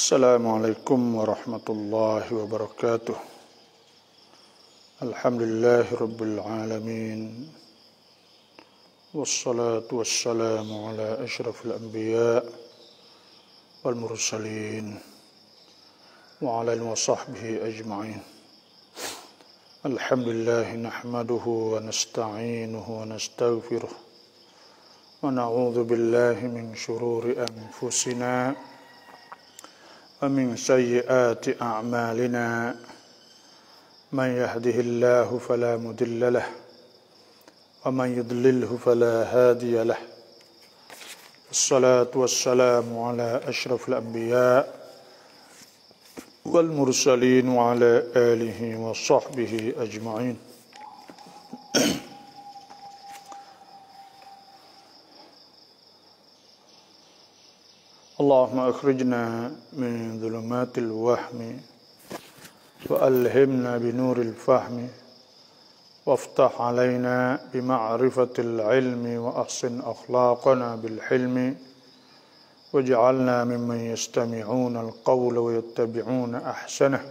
Assalamualaikum warahmatullahi wabarakatuh. Alhamdulillahi rabbil alamin. Wassalatu wassalamu ala asyrafil anbiya wal mursalin wa ala alihi wa sahbihi ajma'in. Alhamdulillah nahmaduhu wa nasta'inuhu wa nastaghfiruh wa na'udzu billahi min shururi anfusina ومن سيئات أعمالنا من يهده الله فلا مضل له ومن يضلله فلا هادي له الصلاة والسلام على أشرف الأنبياء والمرسلين وعلى آله وصحبه أجمعين. اللهم أخرجنا من ظلمات الوهم وألهمنا بنور الفهم وافتح علينا بمعرفة العلم وأحسن أخلاقنا بالحلم واجعلنا ممن يستمعون القول ويتبعون أحسنه.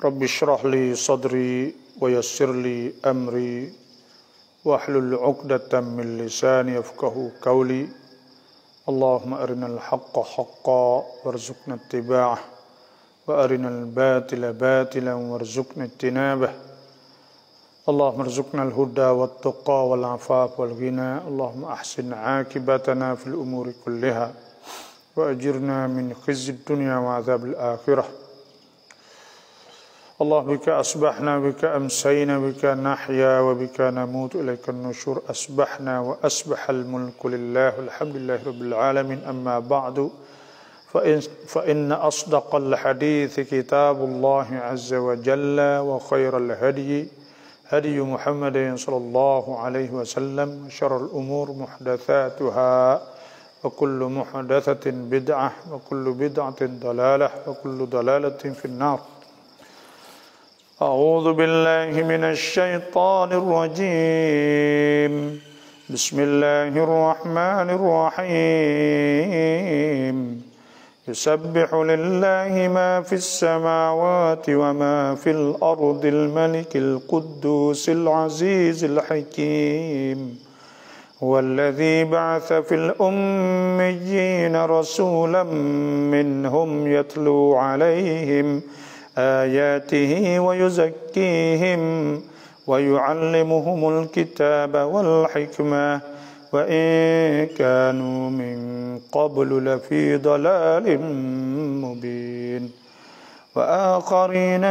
رب اشرح لي صدري ويسر لي أمري واحلل عقدة من لساني يفقهوا قولي. اللهم أرنا الحق حقا وارزقنا اتباعه وأرنا الباطل باطلا وارزقنا اجتنابه. اللهم ارزقنا الهدى والتقى والعفاف والغنى. اللهم أحسن عاقبتنا في الأمور كلها وأجرنا من خزي الدنيا وعذاب الآخرة. اللهم بك أصبحنا بك أمسينا بك نحيا وبك نموت إليك النشور. أصبحنا وأصبح الملك لله الحمد لله رب العالمين. أما بعد فإن أصدق الحديث كتاب الله عز وجل وخير الهدي هدي محمد صلى الله عليه وسلم وشر الأمور محدثاتها وكل محدثة بدعة وكل بدعة ضلالة وكل ضلالة في النار. أعوذ بالله من الشيطان الرجيم. بسم الله الرحمن الرحيم. يسبح لله ما في السماوات وما في الأرض الملك القدوس العزيز الحكيم. هو الذي بعث في الأميين رسولا منهم يتلو عليهم آياته ويزكيهم ويعلمهم الكتاب والحكمة وإن كانوا من قبل لفي ضلال مبين. وآخرين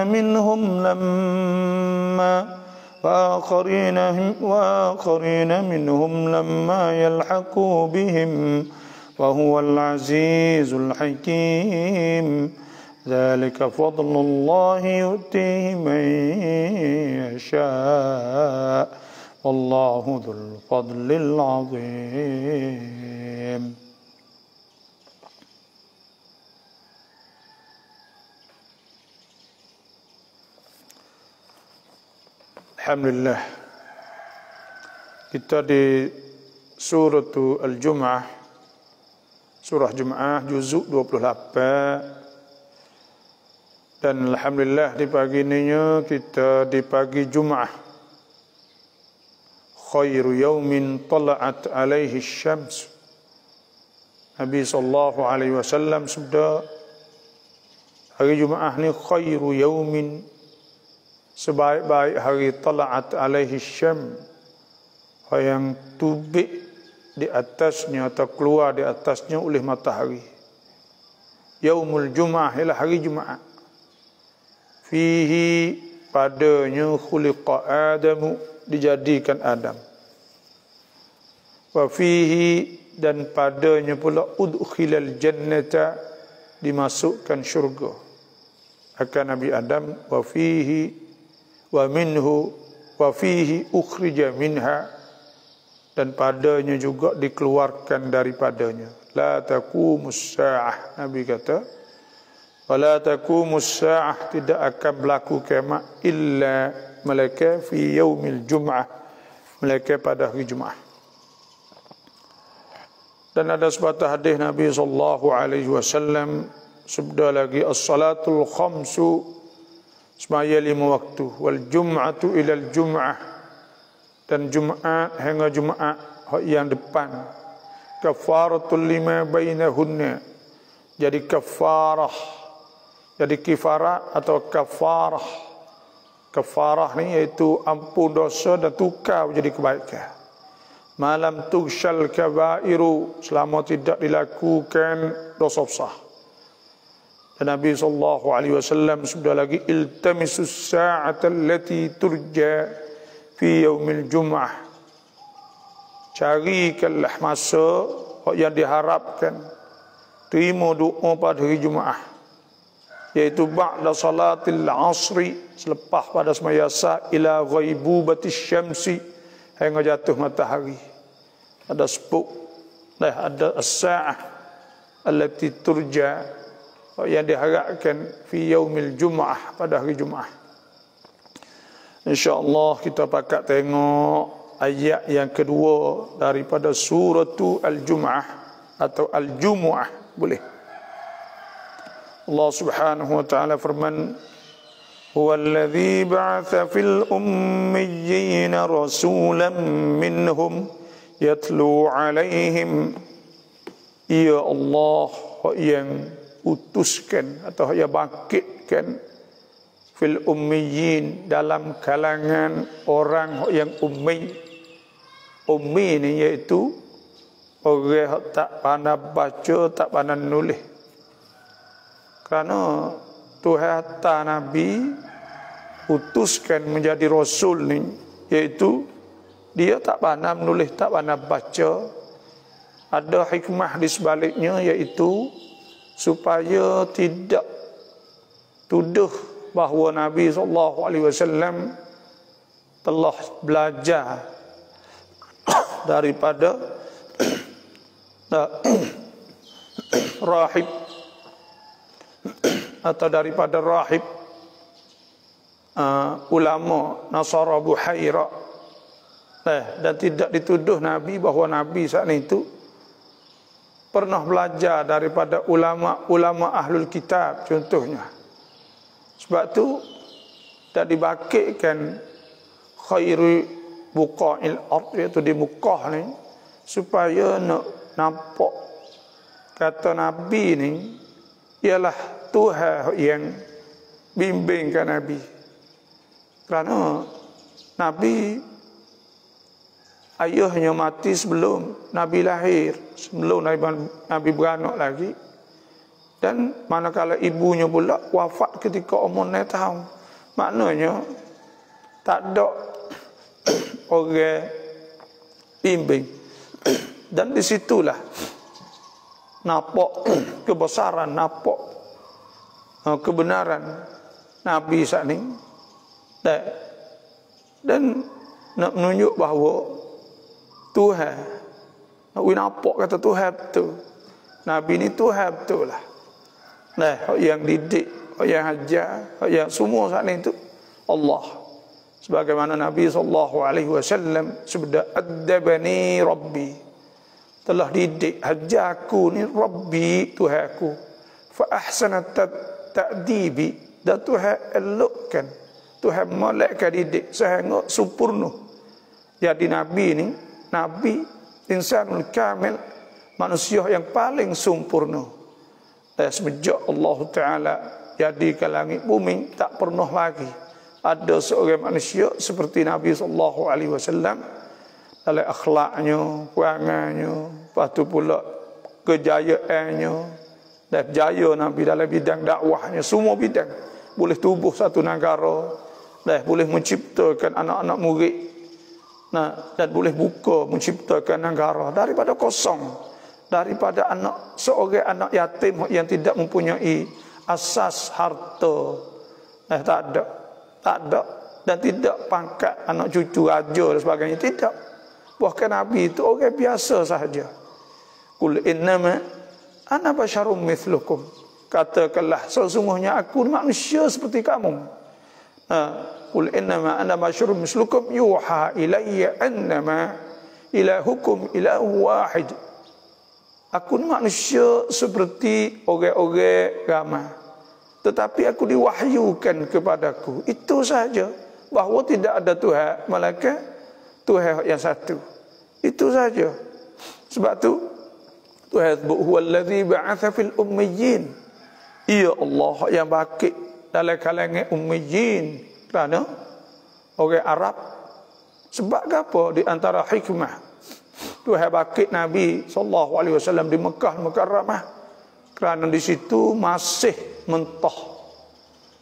منهم لما يلحقوا بهم وهو العزيز الحكيم. ذلك فضل الله يؤتيه من يشاء والله ذو الفضل العظيم. Alhamdulillah, kita di surah Al-Jum'ah, surah Jum'ah juzuk 28. Dan alhamdulillah di pagi ini kita di pagi Jum'ah. Khairu yaumin tala'at alaihi syams. Nabi sallallahu alaihi wasallam sabda, hari Jum'ah ni khairu yaumin, sebaik-baik hari tala'at alaihi syams, yang tubik di atasnya atau keluar di atasnya oleh matahari. Yaumul Jum'ah ialah hari Jumaat. Fihi, padanya khuliqa Adamu, dijadikan Adam. Wa fihi, dan padanya pula udkhilal jannata, dimasukkan syurga akan Nabi Adam. Wa fihi wa minhu wa fihi ukhrija minha, dan padanya juga dikeluarkan daripadanya. La taqumus sa'ah, Nabi kata, wala taqumus sa'ah, tidak akan berlaku kiamat illa malaka fi yaumil jum'ah, malaka pada hari Jumaat. Dan ada sebatah hadis Nabi sallallahu alaihi wasallam sabda lagi, as-salatul khamsu, semaya 5 waktu, wal jum'atu ilal jum'ah, dan Jumaat hingga Jumaat yang depan, kafaratul lima bainahunna, jadi kafarah, jadi kifarah atau kafarah. Kafarah ni iaitu ampun dosa dan tukar menjadi kebaikan. Malam tughshal kabairu, selama tidak dilakukan dosa besar. Dan Nabi sallallahu alaihi wasallam sudah lagi, iltamisus sa'ata allati turja fi yaumil jum'ah, carikanlah masa yang diharapkan terima doa pada hari Jumaat, yaitu ba'da salatil asri, selepas pada semaya asar, ila ghaibubatis syamsi, hingga jatuh matahari. Ada sepuk, ada as-sa'ah allati turja, yang diharapkan fi yaumil jum'ah, pada hari Jumaat. InsyaAllah kita pakat tengok ayat yang kedua daripada suratu Al-Jum'ah atau Al-Jumu'ah, boleh. Allah Subhanahu wa taala firman, huwallazi ba'atha fil ummiyina rasulan minhum yatlu alaihim. Ya Allah yang utuskan atau yang bangkitkan fil ummiyin, dalam kalangan orang yang ummi. Ummi ni iaitu orang tak pandai baca, tak pandai nulis. Kerana Tuhan hantar Nabi, utuskan menjadi Rasul ni, iaitu dia tak pandai menulis, tak pandai baca. Ada hikmah di sebaliknya, iaitu supaya tidak tuduh bahawa Nabi SAW telah belajar daripada rahib atau daripada rahib ulama Nasara Buhaira, dan tidak dituduh Nabi bahawa Nabi saat itu pernah belajar daripada ulama-ulama ahlul kitab contohnya. Sebab tu tak dibakitkan khairu buqa'il ard, iaitu di Mekah ni, supaya nak nampak kata Nabi ni ialah Tuhan yang bimbingkan Nabi. Kerana Nabi ayahnya mati sebelum Nabi lahir, sebelum Nabi beranak lagi. Dan manakala ibunya pula wafat ketika umur 9 tahun. Maknanya tak ada orang bimbing. Dan disitulah nampak kebesaran, nampak kebenaran Nabi saat ini. Dan nak menunjuk bahawa Tuhan, nak nampak kata Tuhan betul. Nabi ni Tuhan betul lah. Yang didik, yang ajar, yang semua saat ini itu Allah. Sebagaimana Nabi SAW sebeda, addabani Rabbi, telah didik, ajar aku ni Rabbi, Tuhanku. Fa ahsana ta'dibi, dan Tuhan elokkan, Tuhan molekkan didik sehingga sempurna. Jadi Nabi ni, Nabi insanul kamil, manusia yang paling sempurna. Dan semenjak Allah Ta'ala jadikan langit bumi, tak pernah lagi ada seorang manusia seperti Nabi SAW dalam akhlaknya, perangannya, lepas tu pula kejayaannya, dan jaya Nabi dalam bidang dakwahnya, semua bidang. Boleh tubuh satu negara, dan boleh menciptakan anak-anak murid, dan boleh buka menciptakan negara daripada kosong. Daripada seorang anak yatim yang tidak mempunyai asas harta, tak ada, dan tidak pangkat anak cucu raja dan sebagainya, tidak. Bahkan Nabi itu orang biasa sahaja. Qul innama ana basyarum mithlukum, katakanlah sesungguhnya aku manusia seperti kamu. Qul innama ana basyarum mithlukum yuha ilayya annama ilahukum ilahu wahid. Aku ni manusia seperti orang-orang ramai. Tetapi aku diwahyukan kepadaku. Itu saja. Bahawa tidak ada Tuhan, melainkan Tuhan yang satu. Itu saja. Sebab tu Tuhan sebut huwallazi ba'atha fil ummiyin. Ya Allah yang bangkit dalam kalangan ummiyin. Kerana orang Arab. Sebab apa? Di antara hikmah Tuhan bangkit Nabi SAW di Mekah Mukarramah. Kerana di situ masih mentah.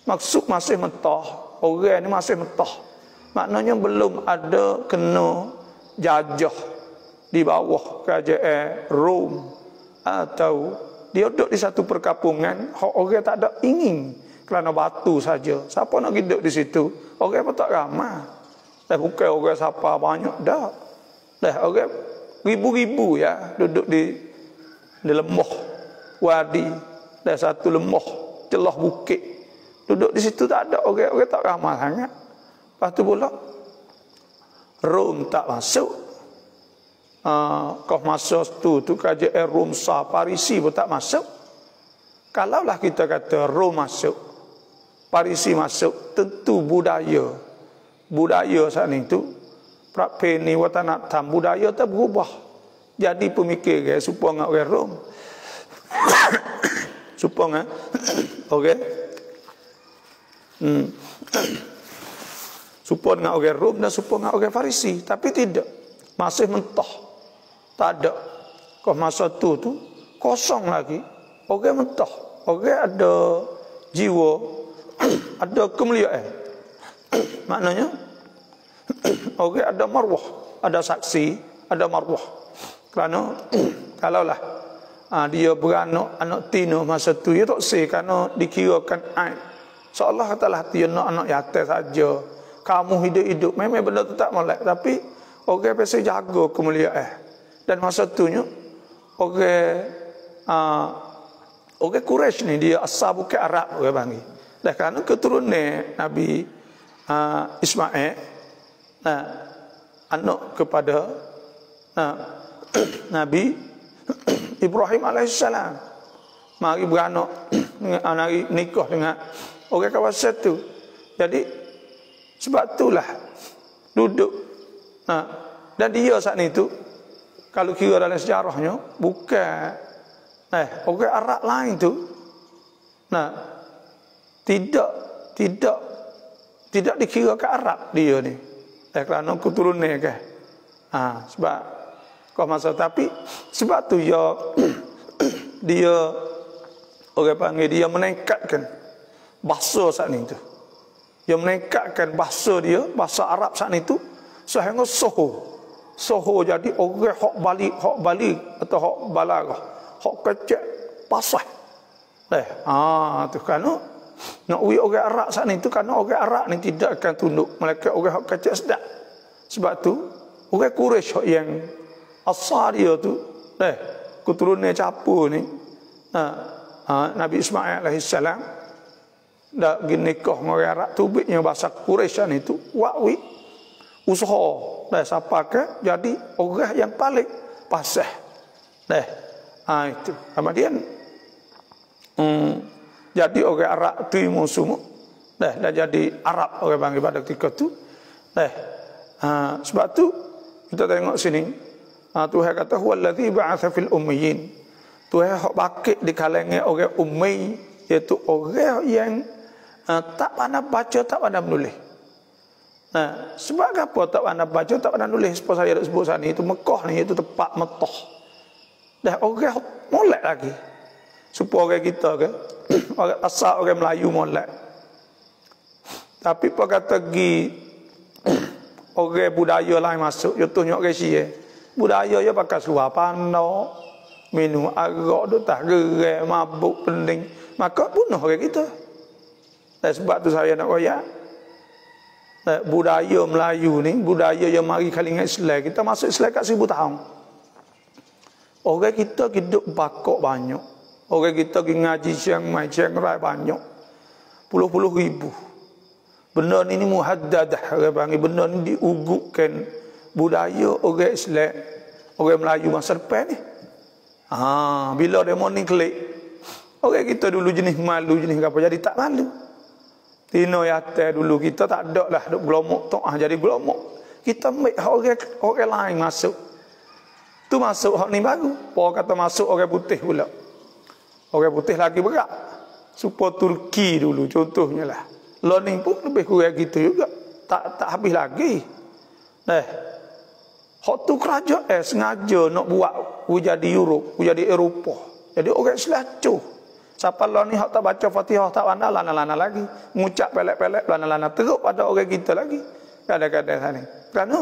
Maksud masih mentah, orang ni masih mentah. Maknanya belum ada kena jajah di bawah kerajaan Rom, atau dia duduk di satu perkampungan orang tak ada ingin kerana batu saja. Siapa nak hidup di situ? Orang pun tak ramai. Dah bukan orang siapa banyak dah. Dah orang ribu-ribu ya duduk di lembah wadi, dah satu lembah celah bukit. Duduk di situ tak ada orang tak ramai sangat. Lepas tu pula Rom tak masuk. Kau masa tu kerajaan Rom sah, Parisi pun tak masuk. Kalaulah kita kata Rom masuk, Parisi masuk, tentu budaya saat itu, prakpeni watanatam budaya tak berubah. Jadi pemikir supaya orang Rom supaya okey supaya dengan orang Rom dan supaya dengan orang Farisi. Tapi tidak, masih mentah, tak ada. Kau masa tu kosong lagi. Orang mentah, orang ada jiwa, ada kemuliaan. Maknanya orang ada marwah, ada saksi, ada marwah. Kerana kalaulah dia beranak anak tino masa tu, dia tak sih kerana dikirakan aib. Seolah katalah dia nak anak yatim saja. Kamu hidup-hidup memang benda tu tak molek, tapi orang biasa jaga kemuliaan. Dan masa tu orang Quraisy ni dia asal bukan Arab orang panggil. Dan kerana keturunan Nabi Ismail, anak kepada Nabi Ibrahim alaihissalam, mari beranak dengan nikah dengan orang kawasan tu. Jadi sebab itulah duduk. Dan dia saat itu kalau kira dalam sejarahnya bukan orang Arab lain tu. Tidak dikira ke Arab dia ni. Kerana keturunan ke. Sebab kau masa, tapi sebab tu dia orang panggil dia meningkatkan bahasa saat itu. Dia meningkatkan bahasa dia, bahasa Arab saat itu sehingga soho jadi orang hak balik atau hak balaghah, hak kecek pasah. Tu kerana nak orang Arab saat itu, kerana orang Arab ni tidak akan tunduk melainkan orang hak kecek sedap. Sebab tu orang Quraisy yang asal dia tu keturunan capur ni, Nabi Ismail alaihissalam dah nikah dengan orang Arab tu, bitnya bahasa Quraisyan itu wakwi usaha siapa ke jadi orang yang paling pasah. Itu kemudian jadi orang Arab tu semua dah jadi Arab orang panggil pada ketika tu. Sebab tu kita tengok sini, Tuhan kata huwallazi ba'atha fil ummiyin. Tuhan hak bakit di kalangan orang ummi, iaitu orang yang tak pandai baca, tak pandai menulis. Sebab apa tak pandai baca, tak pandai menulis? Sebab saya ada sebut sana itu Mekah ni, itu tempat metah. Dah orang molek lagi. Supaya orang kita ke, orang asal orang Melayu molek. Tapi apa kata gi orang budaya lain masuk, contohnya orang Syiah. Budaya dia pakai seluar pandau, minum arak, tak gerai, mabuk, pening. Maka bunuh orang kita. Dan sebab tu saya nak koyak budaya Melayu ni, budaya yang mari kali dengan Islam. Kita masuk Islam kat 1000 tahun. Orang kita hidup bakok banyak. Orang kita pergi ngaji Chiang Mai, Chiang Rai banyak. Puluh-puluh ribu. Benda ni muhaddadah. Orang panggil benda ni diugukkan budaya orang Islam, orang Melayu masa depan ni. Bila demo ni klik, orang kita dulu jenis malu, jenis apa, jadi tak malu. Tino yate dulu kita tak ada lah, duk gelomok tok, jadi gelomok. Kita ambil orang lain masuk. Tu masuk hak ni baru. Pau kata masuk orang putih pula. Orang putih lagi berat. Supaya Turki dulu contohnya lah. Lo ni pun lebih kurang gitu juga. Tak habis lagi. Hak tu kerajaan sengaja nak buat jadi Europe, jadi Eropah. Jadi orang selacuh. Siapa lo ni hak tak baca Fatihah tak pandai lana-lana lagi. Ngucap pelek-pelek lana-lana teruk pada orang kita lagi. Kadang-kadang sana. Kerana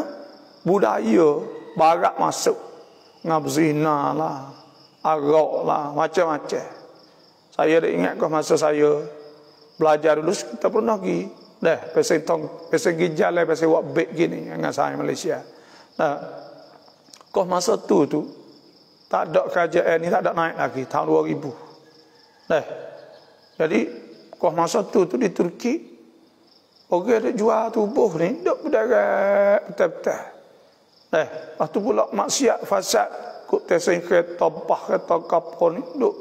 budaya barat masuk. Ngabzina lah, arak lah, macam-macam. Saya dah ingat kau masa saya belajar dulu kita pernah pergi. Pasal pergi jalan, pasal buat beg gini dengan saya Malaysia. Kau masa tu tak ada kerajaan ni, tak ada naik lagi tahun 2000. Jadi kau masa tu di Turki, orang ada jual tubuh ni, duk berdarah betul-betul. Lepas tu pula maksiat fasad kut tesing kereta bah kereta kapal ni duk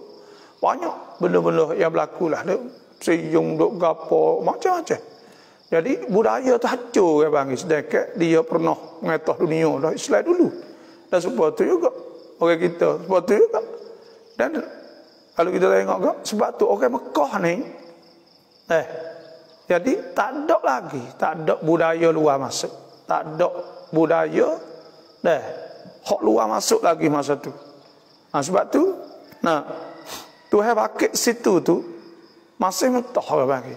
banyak benda-benda yang berlaku lah, duk seyung duk gapo macam-macam. Jadi budaya tu hancur ya bang, sedekat dia pernah mengatah dunia dah Islam dulu. Dan sebab tu juga orang kita, sebab tu juga. Dan kalau kita tengok kan, sebab tu orang Mekah ni jadi tak ada lagi, tak ada budaya luar masuk, tak ada budaya hak luar masuk lagi masa tu. Sebab tu Tuhan pakai situ tu masih mentah orang bagi.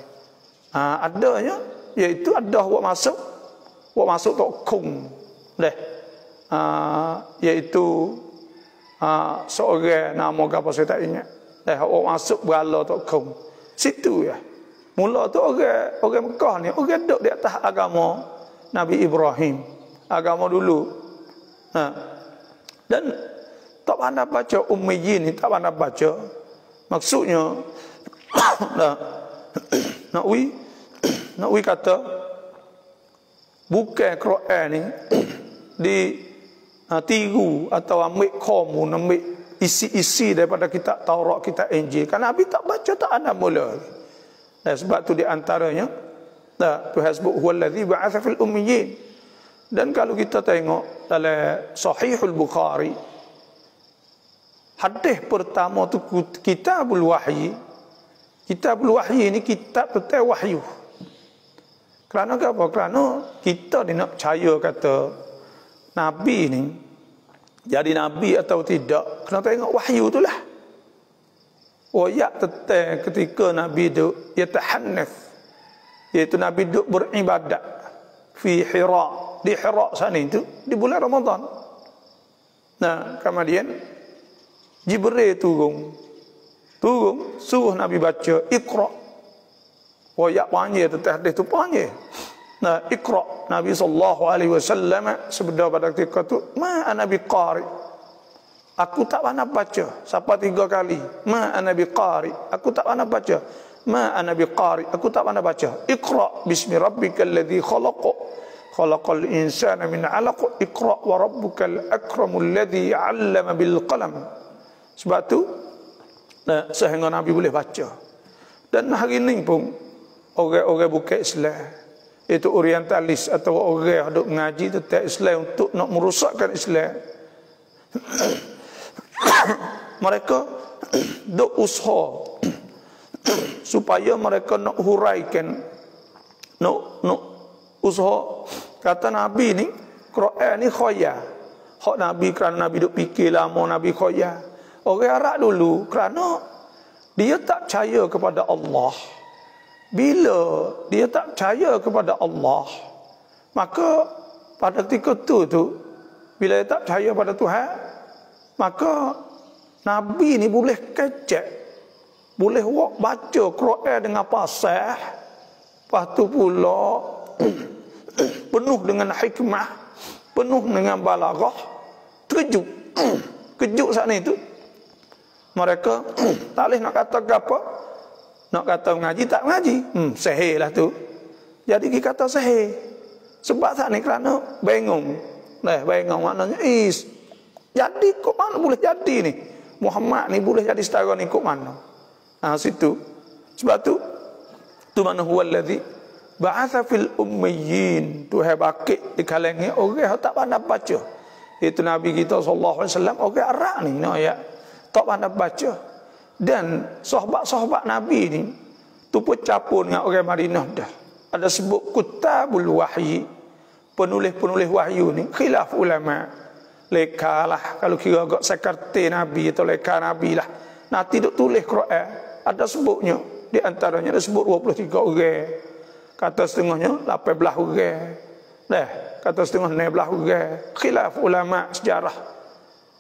Adanya iaitu ada buat masuk tok kong. Iaitu seorang nama apa saya tak ingat. Buat masuk berala tok kong. Situ ya. Mula tu orang Mekah ni orang duduk di atas agama Nabi Ibrahim, agama dulu. Dan tak pandai baca Ummiyin ni, tak pandai baca. Maksudnya nak wi kata bukan Quran ni tiru atau ambil komun, ambil isi-isi daripada kitab Taurat, kitab Injil. Kan Nabi tak baca, tak ada mula. Sebab tu di antaranya Tuhan sebut huwallazi ba'atha fil ummiyin. Dan kalau kita tengok dalam Sahihul Bukhari, hadis pertama tu Kitabul Wahyi. Kitabul Wahyi ni kitab tentang wahyu. Kerana apa? Kerana kita ni nak percaya kata Nabi ni jadi Nabi atau tidak, kena tengok wahyu tu lah. Wayak tentang ketika Nabi duk yatahannath, iaitu Nabi duk beribadat fi Hira, di Hira sana itu di bulan Ramadan. Kemudian Jibril turun suruh Nabi baca Iqra. Wayak panggil tentang hadis tu panggil. Iqra. Nabi sallallahu alaihi wasallam sebeda pada ketika tu, ma ana biqari. Aku tak pandai baca. Sampai 3 kali. Ma ana biqari. Aku tak pandai baca. Ma ana biqari. Aku tak pandai baca. Iqra bismi rabbikal ladzi khalaq. Khalaqal insana min 'alaq. Iqra wa rabbukal akramul ladzi 'allama bil qalam. Sebab tu sehingga Nabi boleh baca. Dan hari ini pun orang-orang bukan Islam, itu orientalis atau orang yang duk ngaji tentang Islam untuk nak merosakkan Islam, mereka duk usaha supaya mereka nak huraikan, nak usaha kata Nabi ni Quran ni khoya. Hak Nabi kerana Nabi duk fikir lama Nabi khoya. Orang Arab dulu kerana dia tak percaya kepada Allah. Bila dia tak percaya kepada Allah, maka pada ketika tu bila dia tak percaya pada Tuhan, maka Nabi ni boleh kecek, boleh baca Quran dengan fasih, lepas tu pula penuh dengan hikmah, penuh dengan balaghah, terkejut. Kejut saat ni tu. Mereka tak boleh nak kata apa, nak kata mengaji tak mengaji, sihir lah tu. Jadi kita kata sihir. Sebab saat ni kerana bingung. Bingung maknanya jadi kok mana boleh jadi ni. Muhammad ni boleh jadi setara ni kok mana? Situ. Sebab tu mana huwallazi ba'atha fil ummiyin, Tuhan bakit di kalangan orang tak pandai baca. Itu Nabi kita sallallahu alaihi wasallam orang Arab ni ayat tak pandai baca. Dan sahabat-sahabat Nabi ni tu pun capur dengan orang Madinah dah. Ada sebut kutabul wahyi, penulis-penulis wahyu ni khilaf ulama. Lekalah kalau kira agak sekretari Nabi atau leka Nabi lah. Nanti duk tulis Quran, ada sebutnya. Di antaranya ada sebut 23 orang. Kata setengahnya 18 orang. Kata setengah 16 orang. Khilaf ulama sejarah.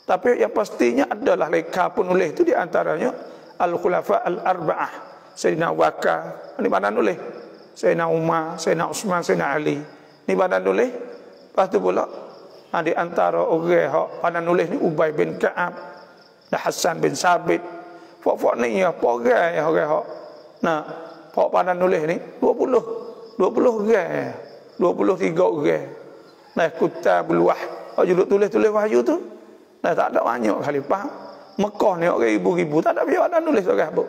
Tapi yang pastinya adalah leka penulis itu di antaranya Al-Khulafa Al-Arba'ah. Sayyidina Abu Bakar, ni badan nulis. Sayyidina Umar, Sayyidina Utsman, Sayyidina Ali. Ni badan nulis. Lepas tu pula di antara orang hak badan nulis ni Ubay bin Ka'ab, Hasan bin Sabit. Fok-fok ni ya, orang hak. Pak badan nulis ni 20 orang. 23 orang. Kutabul wahyi. Hak juduk tulis-tulis wahyu tu. Tak ada banyak kali faham. Mekah ni orang ribu-ribu tak ada biar badan nulis orang apa.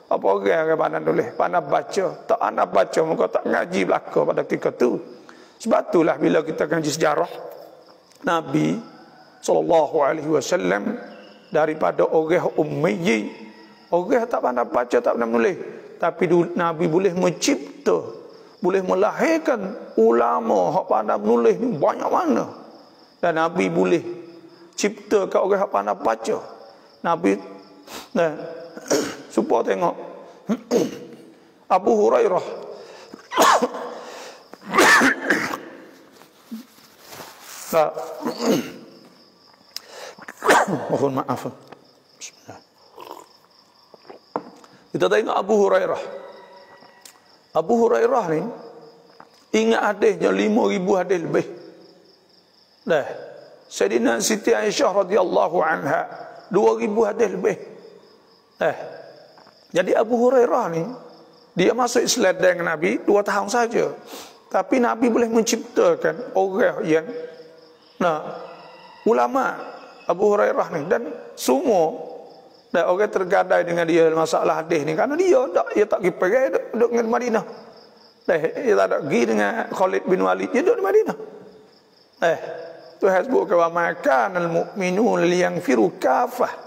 Apa orang badan nulis, pandai baca. Tak pandai baca muka tak ngaji belaka pada ketika tu. Sebab itulah bila kita ngaji sejarah Nabi SAW daripada orang ummi, orang tak pandai baca, tak pandai menulis, tapi Nabi boleh mencipta, boleh melahirkan ulama hak pandai menulis ni banyak mana. Dan Nabi boleh ciptakan orang hak pandai baca. Nabi supaya tengok Abu Hurairah mohon maaf. Bismillah. Kita tengok Abu Hurairah. Abu Hurairah ni ingat hadisnya 5,000 hadis lebih. Sayyidina Siti Aisyah radhiyallahu anha 2,000 hadis lebih. Jadi Abu Hurairah ni dia masuk Islam dengan Nabi 2 tahun saja. Tapi Nabi boleh menciptakan orang yang ulama Abu Hurairah ni, dan semua orang tergadai dengan dia masalah hadis ni kerana dia tak pergi pergi duduk dengan Madinah. Dia tak ada pergi dengan Khalid bin Walid, dia duduk di Madinah. Tuhan sebut wa ma kana al-mu'minun liyanfiru kafah.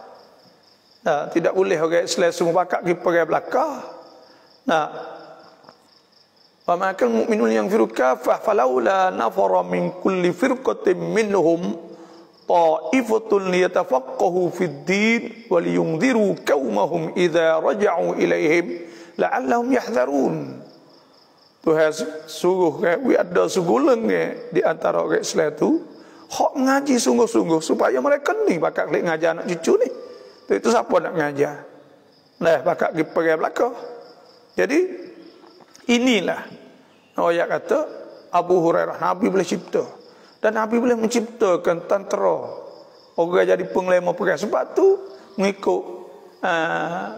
Tidak boleh orang Islam semua pakat pergi pergi belakang. Wa ma kana al-mu'minun liyanfiru kafah falaula nafara min kulli firqatin minhum ta'ifatun liyatafaqahu fid din wa liyunziru qaumahum idza raja'u ilaihim la'allahum yahdharun. Tuhan suruh ada segulung di antara orang Islam tu hak ngaji sungguh-sungguh supaya mereka ni bakal klik ngajar anak cucu ni. Itu siapa nak ngajar? Bakal pergi belakang. Jadi inilah ayat kata Abu Hurairah, Nabi boleh cipta. Dan Nabi boleh menciptakan tentera. Orang jadi penglima perang. Sebab tu mengikut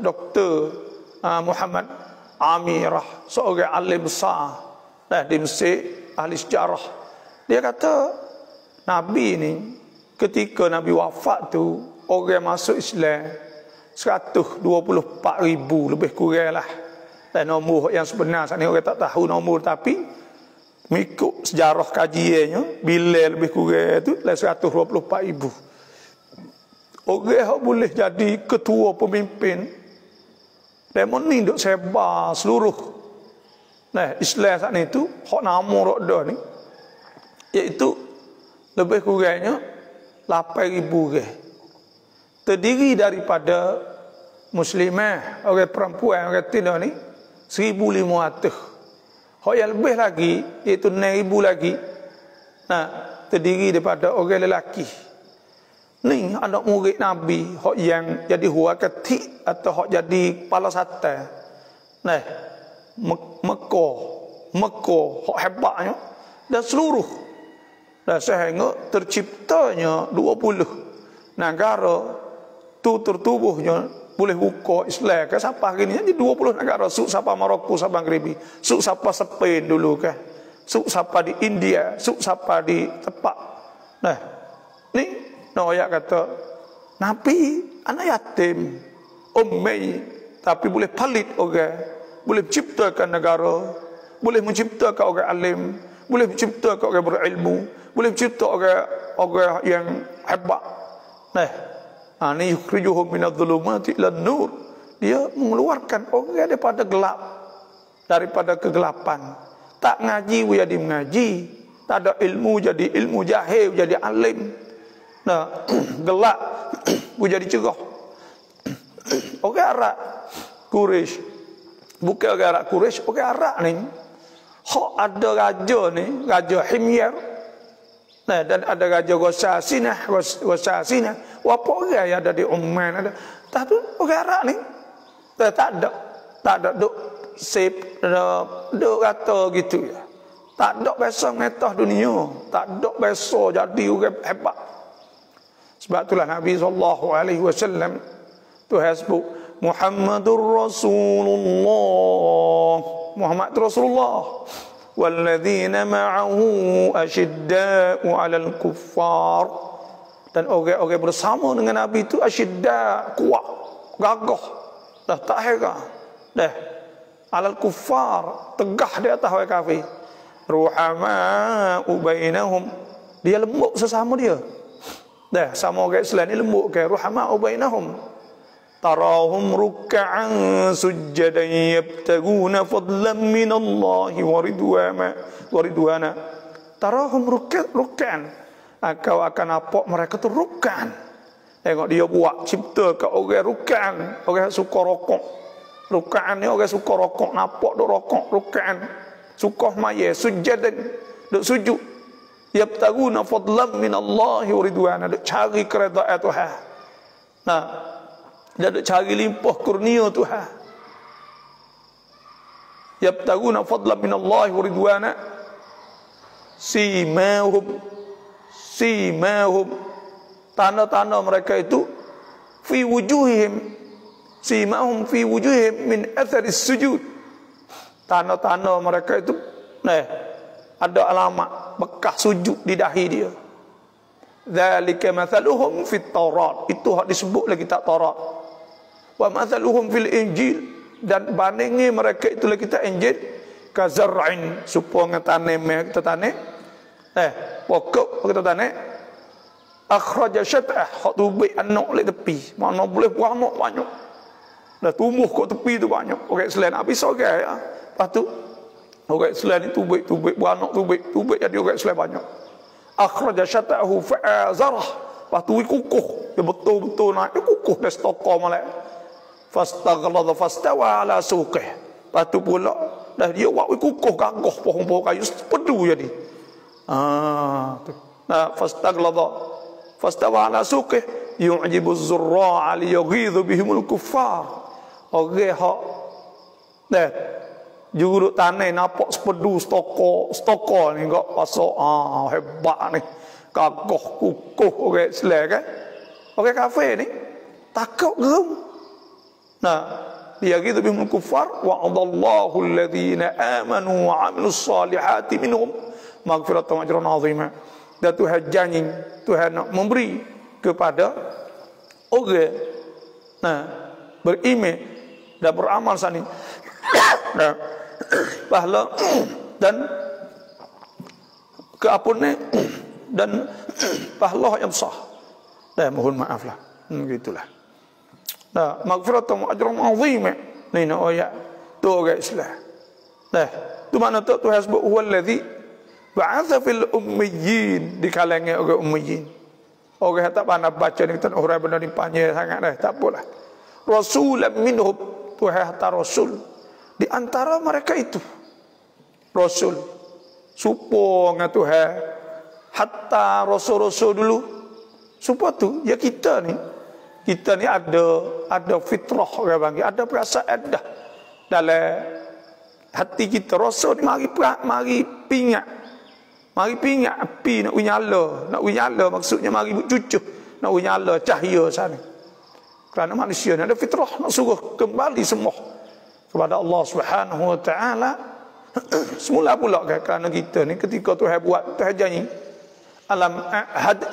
Dr. Muhammad Amirah, seorang alim besar di Mesir, ahli sejarah. Dia kata Nabi ni ketika Nabi wafat tu orang masuk Islam 124,000 lebih kurang lah. Dan nombor yang sebenar saat ni orang tak tahu nombor, tapi mengikut sejarah kajiannya bila lebih kurang tu 124,000. Orang yang boleh jadi ketua pemimpin lemon ni duk sebar seluruh Islam saat ni tu hak nama rokda ni iaitu lebih kurangnya 8,000 orang. Terdiri daripada muslimah, orang perempuan, orang tina ni 1,500. Hak yang lebih lagi iaitu 6,000 lagi terdiri daripada orang lelaki. Ni anak murid Nabi hak yang jadi hua ketik atau hak jadi kepala satan. Mekah hak hebatnya dan seluruh. Dan sehingga terciptanya 20 negara tu tertubuhnya boleh buka Islam ke sampai hari ni. Jadi 20 negara, suk sampai Maroko, sampai Maghribi, suk sampai Spain dulu kan, suk sampai di India, suk sampai di tempat. Ni ayat kata Nabi anak yatim, ummi, tapi boleh palit orang, boleh menciptakan negara, boleh menciptakan orang alim, boleh menciptakan orang berilmu, boleh menciptakan orang yang hebat. Nah, ini yukhrijuhum minadh-dhulumati ilan nur. Dia mengeluarkan orang daripada gelap, daripada kegelapan. Tak ngaji jadi mengaji, tak ada ilmu jadi ilmu, jahil jadi alim. Nah, gelap jadi cerah. Orang Arab Quraisy, bukan orang Arab Quraisy, orang Arab ni hak ada raja ni, raja Himyar. Nah, dan ada raja Ghasasinah. Apa orang yang ada di Oman ada. Tapi orang Arab ni tak ada duk sip, duk kata gitu ya. Tak ada biasa ngetah dunia, tak ada biasa jadi orang hebat. Sebab itulah Nabi SAW Tuhan sebut Muhammadur Rasulullah, Muhammad Rasulullah, walladzina ma'ahu asyidda'u 'alal kuffar, dan orang-orang bersama dengan Nabi itu asyidda, kuat, gagah, dah tak heran, dah 'alal kuffar, tegah di atas orang kafir. Ruhama'u bainahum, dia lembut sesama dia. Dah sama orang Islam ni lembut ke ruhama'u bainahum. Tarahum ruk'an sujjadan yabtaguna fadlan minallahi wa ridwana. Tarahum ruk'an. Kau akan nampak mereka tu ruk'an. Tengok dia buat cipta ke orang ruk'an, orang suka rokok. Ruk'an ni orang suka rokok, nampak duk rokok, ruk'an. Suka maya sujjadan, duk sujud. Yabtaguna fadlan minallahi wa ridwana, duk cari keredaan Tuhan. Nah, dia duk cari limpah kurnia Tuhan. Yabtaguna fadlan minallahi wa ridwana. Simahum, tanda-tanda mereka itu fi wujuhihim, simahum fi wujuhihim min atharis sujud. Tanda-tanda mereka itu ada alamat bekas sujud di dahi dia. Dzalika mathaluhum fit Taurat, itu hak disebut lagi kitab Taurat. Wa mathaluhum fil Injil, dan bandingnya mereka itulah kitab Injil, kazar'in, supaya tanam kita tanam pokok kita tanam, akhraja syat'ah, hak tubuh anak lek tepi, mana boleh buang anak banyak. Dah tumbuh kat tepi tu banyak. Orang Islam habis orang ya. Lepas tu orang Islam ni tubik beranak tubik jadi orang Islam banyak. Akhraja syata'ahu fa'azarah, lepas tu kukuh, dia betul-betul naik, dia kukuh, dia stokor malak. Fastaghlada fastawa ala suqih, lepas tu pula dah dia buat kukuh gagah pohon-pohon kayu pedu jadi. Tu. Nah, fastaghlada fastawa ala suqih yu'jibu az-zurra'a liyaghidhu bihimul kuffar. Orang hak juruk tanah nampak sepedu stokor ni kok pasok hebat ni, gagah kukuh orang Islam kan. Orang kafir ni takut geram. Nah, dia gitu bihul kufar wa adallahu alladhina amanu wa 'amilus salihati minhum maghfiratan wa ajran 'azima. Dan Tuhan janji, Tuhan nak memberi kepada orang beriman dan beramal sani pahala dan keampunan dan pahala yang besar. Mohon maaflah, gitulah. Maghfiratan wa ajran 'azima. Ni nak ayat tu orang Islam. Tu mana tu Tuhan sebut huwallazi ba'atha fil ummiyin, di kalangan orang ummiyin. Orang tak pandai baca ni kita orang benda ni panjang sangat dah, tak apalah. Rasulan minhum, Tuhan hantar rasul di antara mereka itu. Rasul supaya Tuhan hatta rasul-rasul dulu supaya tu ya kita ni ada fitrah orang panggil, ada perasaan dah dalam hati kita. Rasul ni mari pingat api nak nyala, maksudnya mari cucuh nak nyala cahaya sana. Kerana manusia ni ada fitrah nak suruh kembali semua kepada Allah Subhanahu wa taala. Semula pula kerana kita ni ketika Tuhan buat, Tuhan janji alam ahad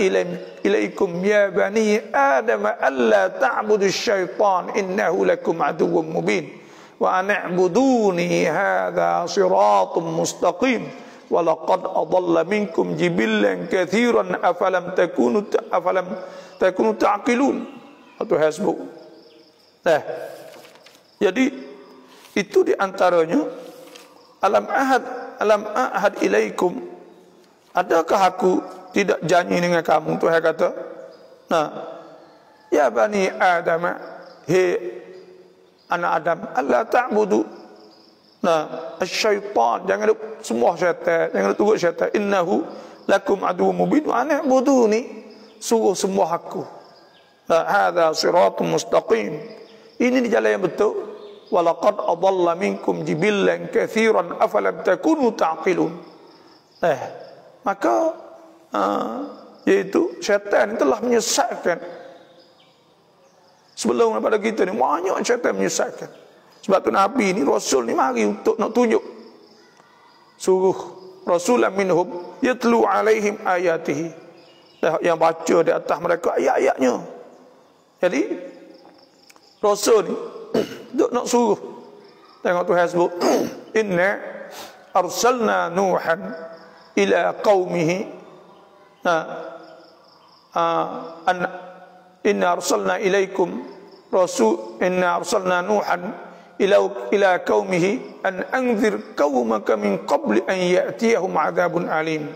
ilaikum ya bani adam alla ta'budu syaitan innahu lakum aduwwum mubin wa an'buduni hadza siratum mustaqim wa laqad adalla minkum jibillan katsiran afalam takunu ta'qilun atau hasbu. Nah, jadi itu di antaranya alam ahad ilaikum, adakah aku tidak janji dengan kamu? Tuhan kata, nah, ya bani Adam, he anak Adam, Allah ta'budu, nah, syaitan, jangan semua syaitan, jangan tunggu syaitan, innahu lakum aduwwum mubin wa an'buduni, suruh semua aku. Nah, hadza siratum mustaqim, ini di jalan yang betul. Walaqad adalla minkum jibillan katsiran afalam takunu ta'qilun. Maka yaitu syaitan telah menyesatkan. Sebelum daripada kita ni banyak syaitan menyesatkan. Sebab tu Nabi ni, Rasul ni mari untuk nak tunjuk. Suruh Rasulan minhum yatlu alaihim ayatihi. Yang baca di atas mereka ayat-ayatnya. Jadi Rasul ni duk nak suruh. Tengok Tuhan sebut, inna arsalna nuhan ila qaumihi, inna arsalna ilaikum rasul, inna arsalna nuhan ila qaumihi an anzir qaumaka min qabli an ya'tiyahum adzabun alim.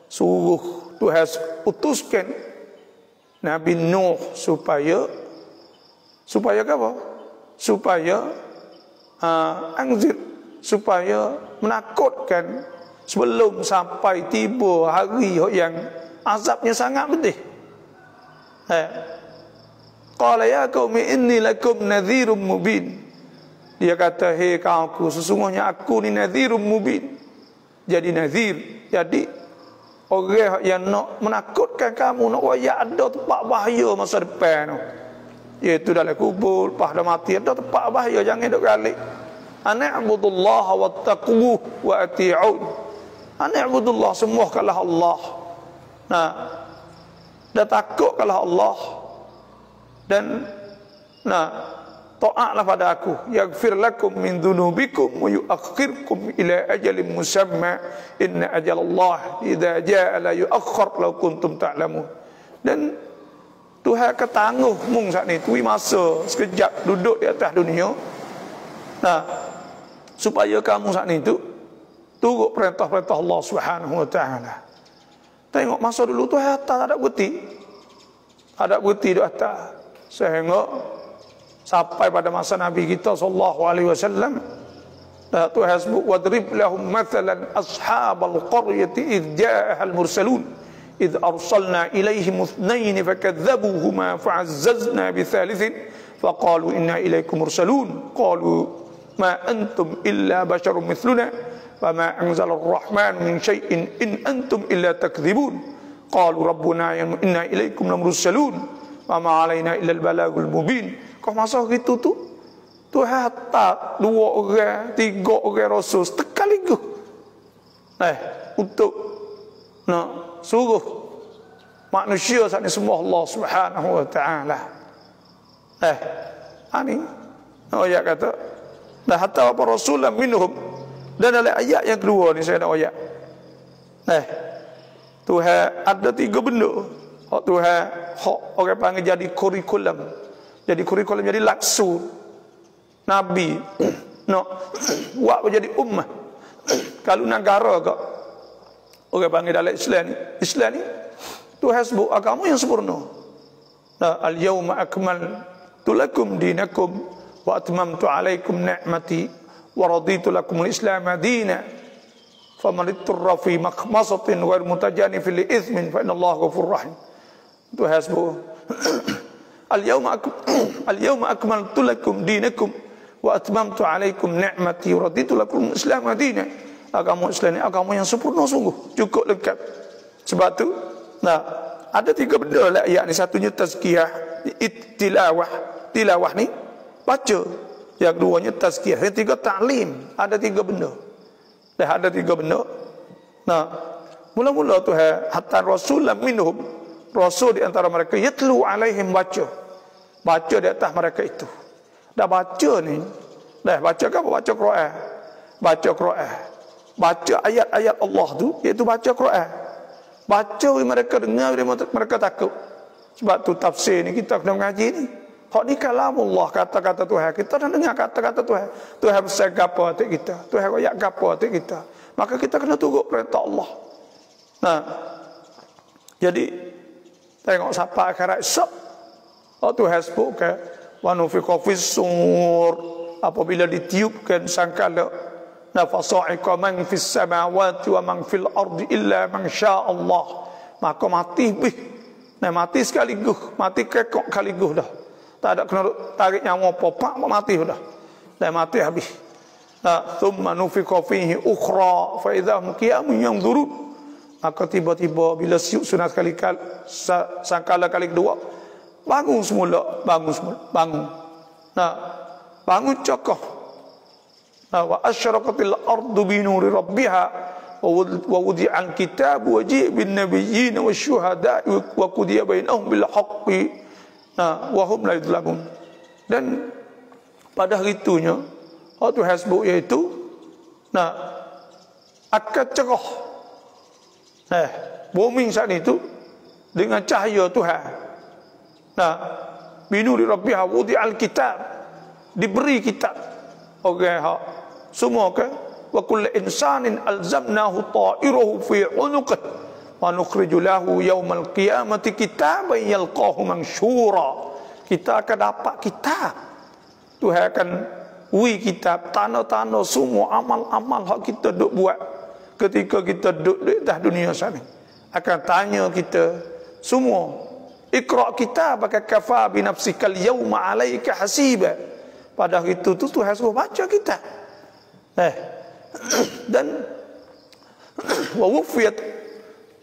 Suruh Tuhan utuskan Nabi Nuh supaya apa? Supaya anzir, supaya menakutkan sebelum sampai tiba hari yang azabnya sangat pedih. Qala ya qaumi inni lakum nadhirum mubin. Dia kata, hei kaumku, sesungguhnya aku ni nadhirum mubin. Jadi nadhir, jadi orang yang nak menakutkan kamu, nak wayak ada tempat bahaya masa depan tu. Iaitu dalam kubur, pada mati ada tempat bahaya, jangan duk galik. An'budullaha wattaquhu wa ati'un. An'budullah, semua kalah Allah. Nah, dan takut kalah Allah. Dan taatlah pada aku. Yaghfir lakum min dhunubikum wa yu'akhirkum ila ajalin musamma. Inna ajalallah idza jaa la yu'akhkhar law kuntum ta'lamun. Dan Tuhan ketangguh mung saat ni tui masa sekejap duduk di atas dunia. Nah, supaya kamu saat ni tu turut perintah-perintah Allah Subhanahu wa taala. Tengok masa dulu Tuhan tak ada bukti. Ada bukti di atas. Sehingga sampai pada masa Nabi kita sallallahu alaihi wasallam, Tuhan sebut wadrib lahum mathalan ashabal qaryati idh ja'ahal mursalun. إذ أرسلنا إليهم اثنين فكذبوهما فعززنا بثالث فقالوا إنا إليكم مرسلون قالوا ما أنتم إلا بشر مثلنا وما أنزل الرحمن من شيء إن أنتم إلا تكذبون قالوا ربنا إنا إليكم لمرسلون وما علينا إلا البلاغ المبين. Kau masa gitu tu Tuhan hantar 2 orang, 3 orang rasul sekaligus untuk nak suruh manusia saat ini semua Allah Subhanahu wa taala. Ini ayat kata, dah hatta apa rasulan minhum. Dan dalam ayat yang kedua ni saya nak ayat. Tuhan ada 3 benda. Tuhan orang panggil jadi kurikulum. Jadi kurikulum, jadi laksur Nabi nak buat menjadi ummah. Kalau negara kau orang panggil dalam Islam ni Tuhan sebut agama yang sempurna. Al-yawma akmaltu lakum dinakum wa atmamtu alaikum ni'mati wa raditu lakum al-islam dinan faman ittara fi makhmasatin ghair mutajanifin li ithmin fa inna Allah ghafurur rahim. Tuhan sebut al-yawma akmaltu lakum dinakum wa atmamtu alaikum ni'mati wa raditu lakum al-islam dinan. Agama Islam ni agama yang sempurna sungguh, cukup lengkap. Sebab tu ada 3 benda lah ayat ni. Satunya tazkiyah, tilawah ni baca. Yang keduanya tazkiyah, yang 3 ta'lim. Ada 3 benda. Dah ada 3 benda. Mula-mula Tuhan hatta rasulan minhum, rasul di antara mereka, yatlu alaihim, baca di atas mereka itu. Dah baca ni, dah baca apa? Baca Quran. Baca Quran. Baca ayat-ayat Allah tu, iaitu baca Quran. Baca mereka dengar, mereka takut. Sebab tu tafsir ni kita kena mengaji ni. Hak ni kalamullah, kata-kata Tuhan. Kita dah dengar kata-kata Tuhan. Tuhan pesan gapo hati kita. Tuhan royak gapo hati kita. Maka kita kena turut perintah Allah. Nah, jadi tengok siapa akhirat esok. Tuhan sebutkan wa nufiqa fis-sur, apabila ditiupkan sangkala, nafasa'iqa man fis samawati wa man fil ardi illa man syaa Allah. Maka mati bih. Nah, mati sekaligus, mati kekok sekaligus dah. Tak ada kena tarik nyawa apa-apa, mati dah. Dah mati habis. Nah, thumma nufiqa fihi ukhra fa idza qiyamun yanzurun. Maka tiba-tiba bila siup sunat sangkala kali kedua, bangun semula. Nah, bangun cokoh. Nah, wa asyraqatil ardu bi nuri rabbiha wa wudi'al kitabu wa ji'a bin nabiyyin wasyuhada'i wa qudiya bainahum bil haqqi wa hum la yudlamun. Dan pada hari itunya Tuhan sebut iaitu akan cerah. Bumi saat itu dengan cahaya Tuhan. Binuri rabbiha wudi'al kitab, diberi kitab. Semua ke wa kullu insanin alzamnahu ta'irahu fi 'unuqihi wa nukhriju lahu yaumal qiyamati kitaban yalqahu mansyura. Kita akan dapat kitab. Tuhan akan kitab, tanda-tanda semua amal-amal hak kita duk buat ketika kita duduk di atas dunia sana. Akan tanya kita semua, Iqra' kitabaka kafa bi nafsikal yawma 'alaika hasiba. Pada hari itu Tuhan suruh baca kita. Dan wa wufiyat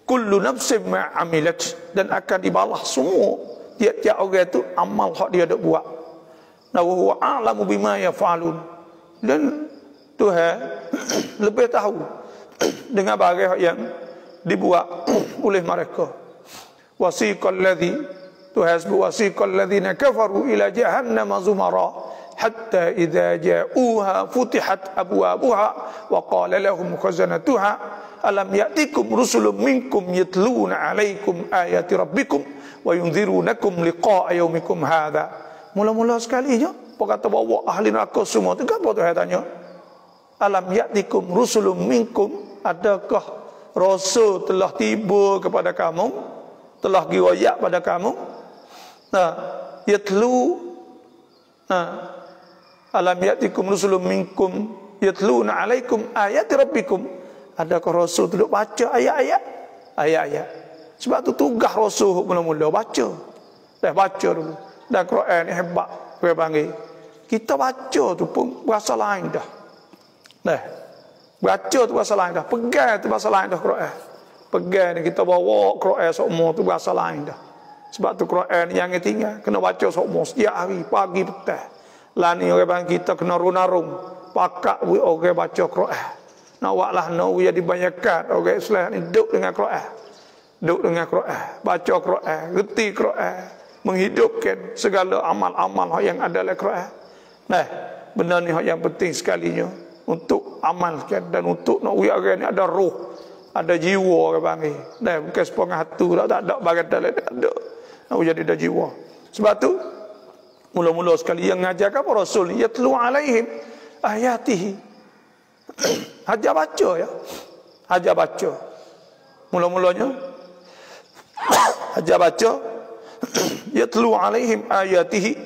kullu nafsin ma 'amilat, dan akan dibalas semua tiap-tiap orang itu amal hak dia dak buat. Wa huwa a'lamu bima yaf'alun, dan Tuhan lebih tahu dengan barang yang dibuat oleh mereka. Wasiqal ladzi, Tuhan sebut wasiqal ladzina kafaru ila jahannam zumara hatta idza ja'uha futihat abwabuha wa qala lahum khazanatuha alam ya'tikum rusulun minkum yatluna 'alaikum ayati rabbikum wa yunzirunakum liqa'a yaumikum hadza. Mula-mula sekalinya kata bawa ahli neraka semua tu, apa Tuhan tanya? Alam ya'tikum rusulun minkum, adakah rasul telah tiba kepada kamu, telah riwayat pada kamu? Yatlu, alam ya'tikum rusulun minkum yatluna 'alaikum ayati rabbikum. Adakah rasul duduk baca ayat-ayat? Sebab tu tugas rasul mula-mula baca. Dah baca dulu. Dan Quran ni hebat, saya panggil. Kita baca tu pun bahasa lain dah. Baca tu bahasa lain dah. Pegang tu bahasa lain dah Quran. Pegang ni kita bawa Quran semua tu bahasa lain dah. Sebab tu Quran yang tinggal kena baca semua setiap hari, pagi petang. Lani orang kita kena runarung, pakak orang baca Quran. Nak buatlah nak jadi banyakkan orang Islam ni duduk dengan Quran. Duduk dengan Quran, baca Quran, reti Quran, menghidupkan segala amal-amal yang ada dalam Quran. Benda ni yang penting sekalinya untuk amalkan, dan untuk nak uyak orang ni ada roh, ada jiwa orang panggil. Bukan sepengah hatu tak ada bagian dalam, tak ada. Nak jadi ada jiwa. Sebab tu mula-mula sekali yang ngajar apa Rasul, yatlu alaihim ayatihi. Hajar baca ya. Hajar baca. Mula-mulanya hajar baca, yatlu alaihim ayatihi,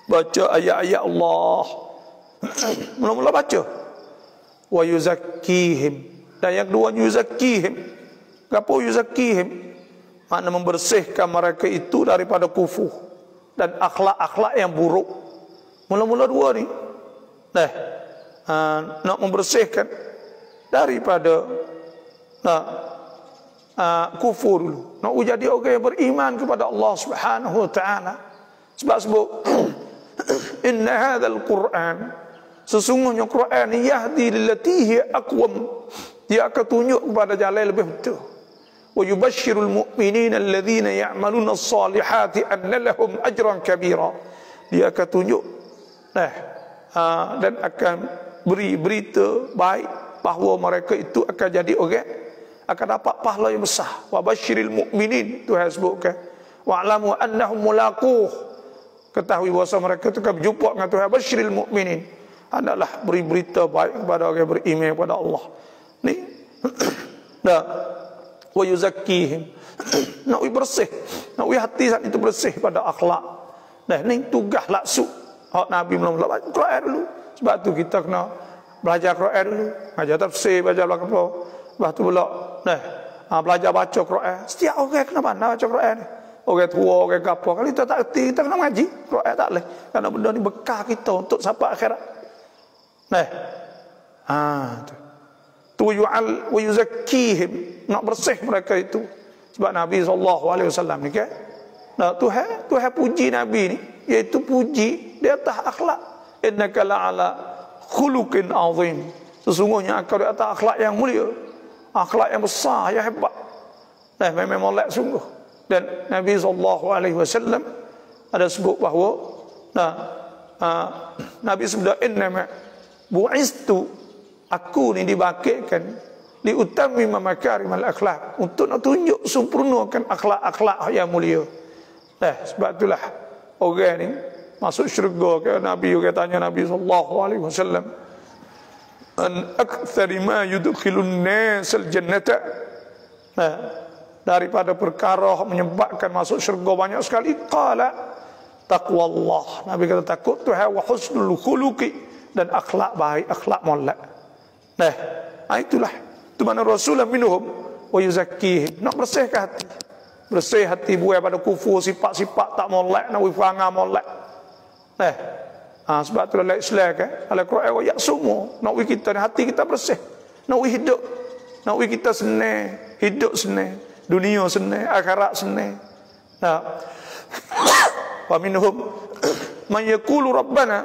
baca ayat-ayat Allah. Mula-mula baca. Wa yuzakkihim, dan yang kedua yuzakkihim. Apa yuzakkihim? Makna membersihkan mereka itu daripada kufur dan akhlak-akhlak yang buruk. Mula-mula dua ni. Nak membersihkan daripada kufur dulu. Nak jadi orang yang beriman kepada Allah Subhanahu wa taala. Sebab sebut inna hadzal Qur'an, sesungguhnya Quran yahdi lillati hi aqwam, Dia akan tunjuk kepada jalan yang lebih betul. Wa yubashshirul mu'minina alladhina ya'maluna as-salihati anna lahum ajran kabira. Dia akan tunjuk dan akan beri berita baik bahawa mereka itu akan jadi orang akan dapat pahala yang besar. Wa basyiril mu'minin, Tuhan sebutkan. Wa'lamu annahum mulaquh. Ketahui bahawa mereka itu akan berjumpa dengan Tuhan. Basyiril mu'minin. Hendaklah beri berita baik kepada orang yang beriman kepada Allah. Ni. Dah. Wa yuzakkihim. Nak bersih. Nak hati saat itu bersih pada akhlak. Nah, ni tugas laksuk. Hak Nabi belum baca Quran dulu. Sebab tu kita kena belajar Quran dulu. Belajar tafsir, belajar apa. Lepas tu pula belajar baca Quran. Setiap orang kena pandai baca Quran. Orang tua, orang apa. Kalau kita tak erti, kita kena ngaji Quran tak boleh. Kerana benda ni bekal kita untuk sampai akhirat. Tu yu'al wa yuzakkihim. Nak bersih mereka itu. Sebab Nabi SAW ni kan. Tuhan puji Nabi ni. Iaitu puji di atas akhlak. Innaka la'ala khuluqin azim. Sesungguhnya engkau di atas akhlak yang mulia. Akhlak yang besar, yang hebat. Memang molek sungguh. Dan Nabi SAW ada sebut bahawa Nabi sebut innama bu'istu, aku ni dibangkitkan liutammima makarimal akhlak, untuk nak tunjuk sempurnakan akhlak-akhlak yang mulia. Sebab itulah orang ni masuk syurga ke Nabi, orang tanya Nabi SAW, an aktsari ma yudkhilun nas al-jannata, daripada perkara menyebabkan masuk syurga banyak sekali, qala taqwallah, Nabi kata takut Tuhan, wa husnul khuluqi, dan akhlak baik, akhlak molek. Itulah tu mana Rasulullah minhum wa yuzakkihim, nak bersihkan hati. Bersih hati, buai pada kufur, sifat-sifat tak molek, nak wifanga molek. Sebab tu dalam Islam kan, dalam Quran ayat semua nak kita ni hati kita bersih, nak hidup, nak kita senang, hidup senang, dunia senang, akhirat senang. Wa minhum man yaqulu rabbana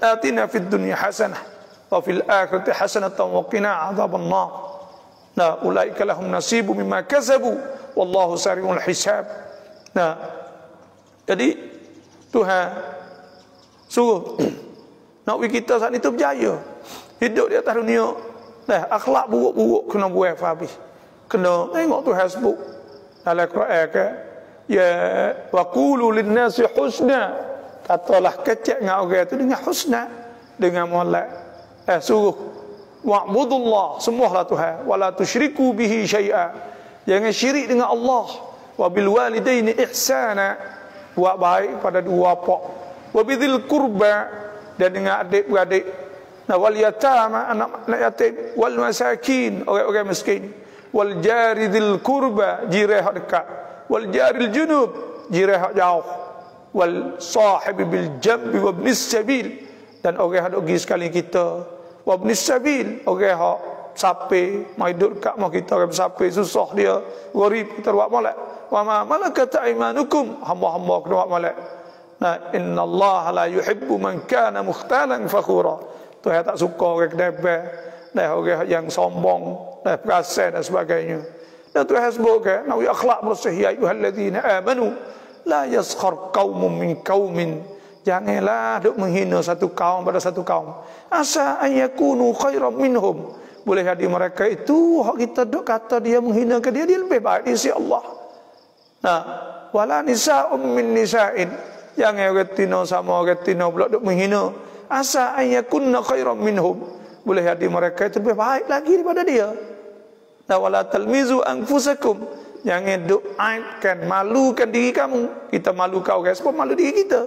atina fid dunya hasanah wa fil akhirati hasanatan wa qina adzaban nar. Ulaika lahum nasibu mimma kasabu wallahu sari'ul hisab. Jadi Tuhan suruh nak kita saat itu berjaya hidup di atas dunia. Akhlak buruk-buruk kena buang habis. Kena tengok Tuhan sebut dalam Quran ke, ya wa qulu lin-nasi husna, katalah kecek dengan orang itu dengan husna, dengan molek. Suruh wa'budullah, sembahlah Tuhan, wala tusyriku bihi syai'a, jangan syirik dengan Allah. Wa bil walidaini ihsana, buat baik pada dua bapa. Wa bidzil qurba, dan dengan adik-beradik. Wal yatama, anak yatim. Wal masakin, orang-orang miskin. Wal jari dzil qurba, jiran hak dekat. Wal jaril junub, jiran hak jauh. Wal sahibi bil jambi wa ibnis sabil, dan orang hak pergi sekali kita. Wa ibnis sabil, orang hak sapi, mai duduk kat rumah kita, orang sapi susah dia, gharib kita buat molek. Wa ma malakat aymanukum, hamba-hamba kena buat molek. Innallaha la yuhibbu man kana mukhtalan fakhura. Tuhan tak suka orang kedebel, orang yang sombong, perasan dan sebagainya. Dan Tuhan sebutkan, nawi akhlak bersih, ya ayyuhalladzina amanu la yaskhar qaumun min qaumin, janganlah duk menghina satu kaum pada satu kaum. Asa an yakunu khairan minhum, boleh jadi mereka itu hak kita duk kata dia menghina ke dia lebih baik di sisi Allah. Wala nisa'um min nisa'in, jangan orang tino sama orang tino pula duk menghina. Asa an yakunna khairan minhum, boleh jadi mereka itu lebih baik lagi daripada dia. Wala talmizu anfusakum, jangan duk aibkan, malukan diri kamu. Kita malukan orang sebab malu diri kita.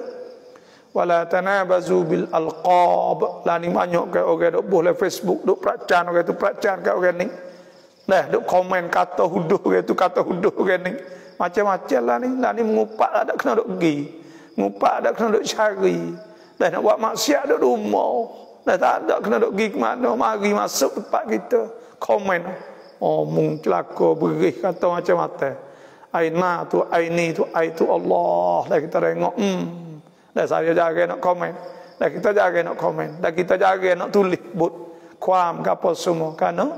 Wala tanabazu bil alqab, lah ni banyak ke orang duk boleh Facebook duk peracan orang tu, peracan kat orang ni. Duk komen kata huduh orang tu, kata huduh orang ni. Macam-macam lah ni mengupak ada kena duk pergi. Mengupak ada kena duk cari. Nak buat maksiat duk rumah. Tak ada kena duk pergi ke mana, mari masuk tempat kita. Komen. Mung celaka berih kata macam-macam. Aina tu, aini tu, ai tu Allah. Dah kita tengok. Dah saya jaga nak komen. Dah kita jaga nak komen. Dah kita jaga nak tulis but. kuam apa semua. Karena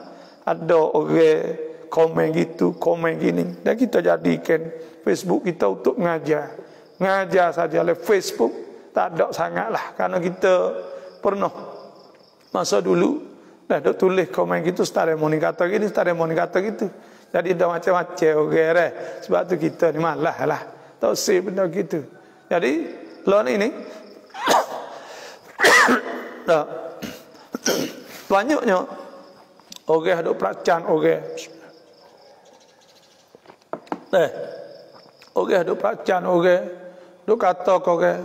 ada orang komen gitu, komen gini. Dan kita jadikan Facebook kita untuk ngajar. Ngajar saja oleh Facebook. Tak ada sangat lah. Karena kita pernah masa dulu dah dok tulis komen gitu, staremoni kata gini, staremoni kata gitu. Jadi dah macam-macam orang. Sebab tu kita ni malah lah. Tak usah benda gitu. Jadi lawan ini dah banyaknya orang dok peracan orang. Orang dok peracan orang. Dok kata orang.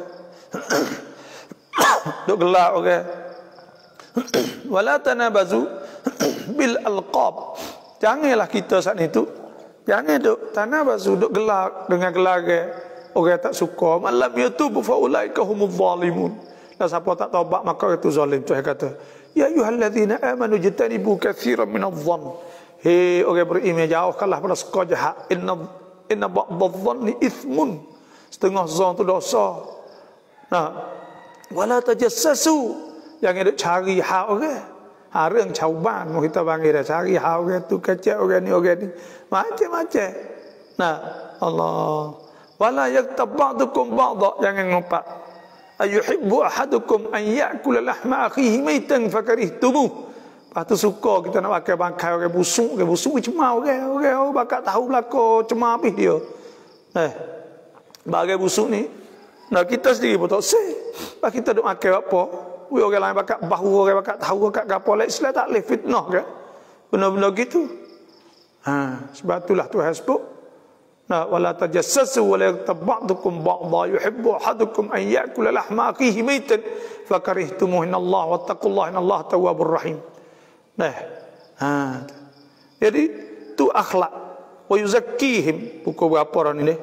Dok gelak orang. Wala tanabazu bil alqab. Janganlah kita saat itu jangan duk tanabazu duk gelak dengan gelar orang tak suka. Malam yatubu fa ulaika humuz zalimun. Dan siapa tak taubat maka itu zalim. Tuhan kata, ya ayyuhallazina amanu jtanibu katsiran minadh-dhann. Hei orang beriman, jauhkanlah pada suka jahat. Inna ba'dadh-dhanni ithmun. Setengah zon tu dosa. Nah, wala tajassasu. Jangan duk cari hak orang. Harang cauban mau kita panggil dah, cari hak orang tu, kacau orang ni macam-macam. Nah, Allah. Wala yaktab ba'dukum ba'dha, jangan ngopak. Ayuhibbu ahadukum an ya'kula lahma akhihi maitan fakarihtumuh. Lepas tu suka kita nak pakai bangkai orang busuk cemar orang bakal tahu belaka cemar habis dia. Bagai busuk ni, nah kita sendiri pun tak seh. Lepas kita duk makan apa? Orang lain bakal bahu, orang bakal tahu, bakal gapo lain. Islam tak boleh fitnah ke? Benda-benda gitu. Sebab itulah Tuhan sebut. Nah, wala tajassasu wala yaghtab ba'dukum ba'dha yuhibbu ahadukum an ya'kula lahma akhihi maitan fakarihtumuh innallaha wattaqullaha innallaha tawwabur rahim. Nah. Jadi tu akhlak. Wa yuzakkihim. Buku berapa orang ni?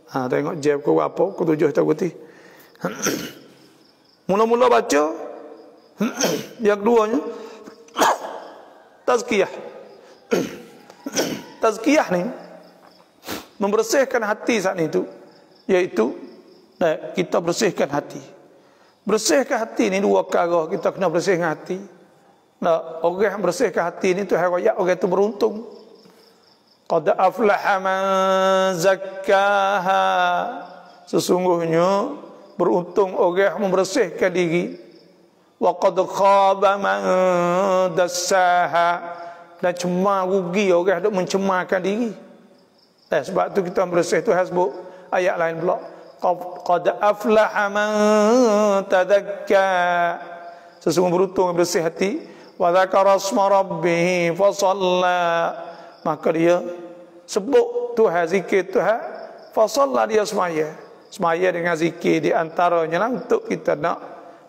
Tengok je buku berapa? Buku 7 tak putih. Mula-mula baca yang keduanya tazkiyah. Tazkiyah ni membersihkan hati saat itu, iaitu kita bersihkan hati. Bersihkan hati ni dua perkara kita kena bersihkan hati. Orang yang bersihkan hati ni tu harayat orang itu beruntung. Qad aflaha man zakkaha. Sesungguhnya beruntung orang yang membersihkan diri. Wa qad khaba man dassaha. Dan cemar rugi orang yang mencemarkan diri. Sebab tu kita bersih tu hasbuk ayat lain pula. Qad aflaha man tadakka. Sesungguhnya beruntung yang bersih hati. Wa dzakara asma rabbih fa shalla. Maka dia sebut Tuhan, zikir Tuhan, fa shalla, dia semaya. Semaya dengan zikir di antaranya lah untuk kita nak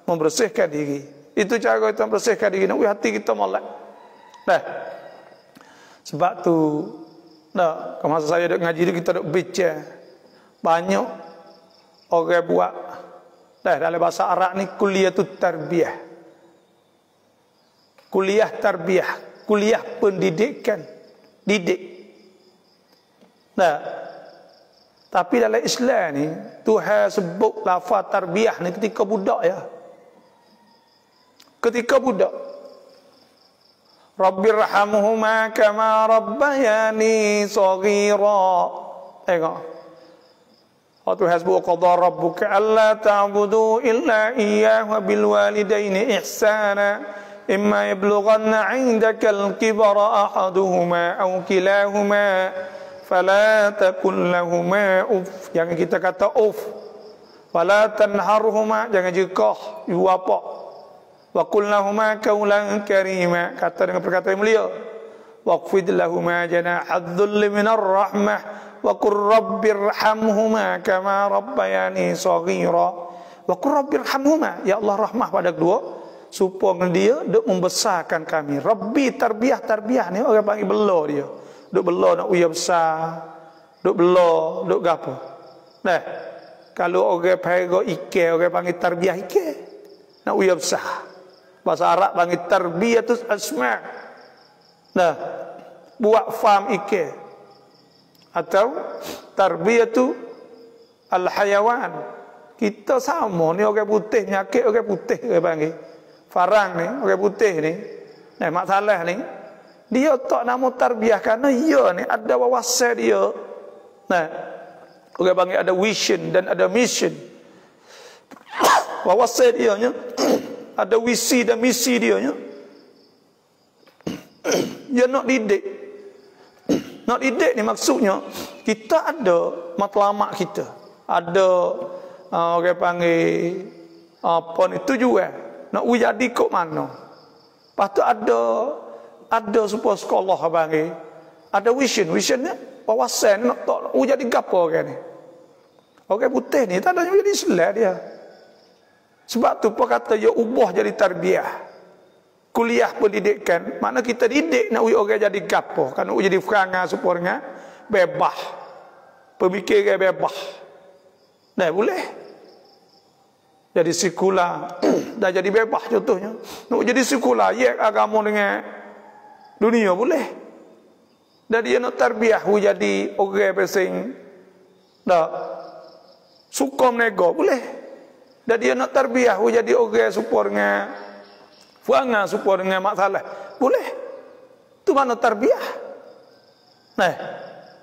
membersihkan diri. Itu cara kita membersihkan diri. Nak hati kita molek. Sebab tu masa saya duk ngaji kita duk baca banyak orang buat dalam bahasa Arab ni kuliahut tarbiyah. Kuliah tarbiyah, kuliah pendidikan, didik. Tapi dalam Islam ni Tuhan sebut lafaz tarbiyah ni ketika budak ya. Ketika budak. Rabbirhamhuma kama rabbayani saghira. Tengok. Tuhan sebut qada rabbuka alla ta'budu illa iyyahu wa bil walidaini ihsana. Imma yablughanna 'indaka al-kibara ahaduhuma aw kilahuma fala taqul lahumā uff. Jangan kita kata uff. Wala tanharhuma, jangan jekah ibu bapa. Wa qul lahumā qawlan karīmā, kata dengan perkataan yang mulia. Waqfid lahumā janāḥadh dhulli minar rahmah wa qur rabbirhamhumā kamā rabbayani shaghīrā. Wa qur rabbirhamhumā, ya Allah rahmah pada kedua supaya dia duk membesarkan kami. Rabbi tarbiyah ni orang panggil bela dia. Duk bela nak uya besar, duk bela, duk gapo. Kalau orang panggil ikan, orang panggil tarbiyah ikan, nak uya besar. Bahasa Arab panggil tarbiyatus asma'. Buat farm ikan. Atau tarbiyatu al-hayawan. Kita sama ni orang putih, penyakit orang putih orang panggil. Farang ni, orang putih ni. Nah, masalah ni dia tak nama tarbiyah kerana dia ni ada wawasan dia. Nah, orang panggil ada vision dan ada mission. Wawasan dia nya ada visi dan misi dia nya. Dia nak didik. Nak didik ni maksudnya kita ada matlamat kita. Ada orang panggil apa ni tujuan. Nak jadi kok mana. Lepas tu ada supaya sekolah panggil. Ada vision. Visionnya wawasan nak tak jadi gapo kan ni. Orang putih ni tak ada jadi Islam dia. Sebab tu apa kata dia ubah jadi tarbiyah. Kuliah pendidikan, mana kita didik nak orang jadi gapo, kan nak jadi franga supaya bebas. Pemikiran bebas. Dah boleh. Jadi sekular dah jadi bebas contohnya. Nak jadi sekular ya agama dengan dunia boleh. Dan dia nak tarbiyah jadi orang pesing dah suka nego boleh. Dan dia nak tarbiyah jadi orang supaya fuanga supaya dengan masalah boleh. Tu mana tarbiyah. Nah,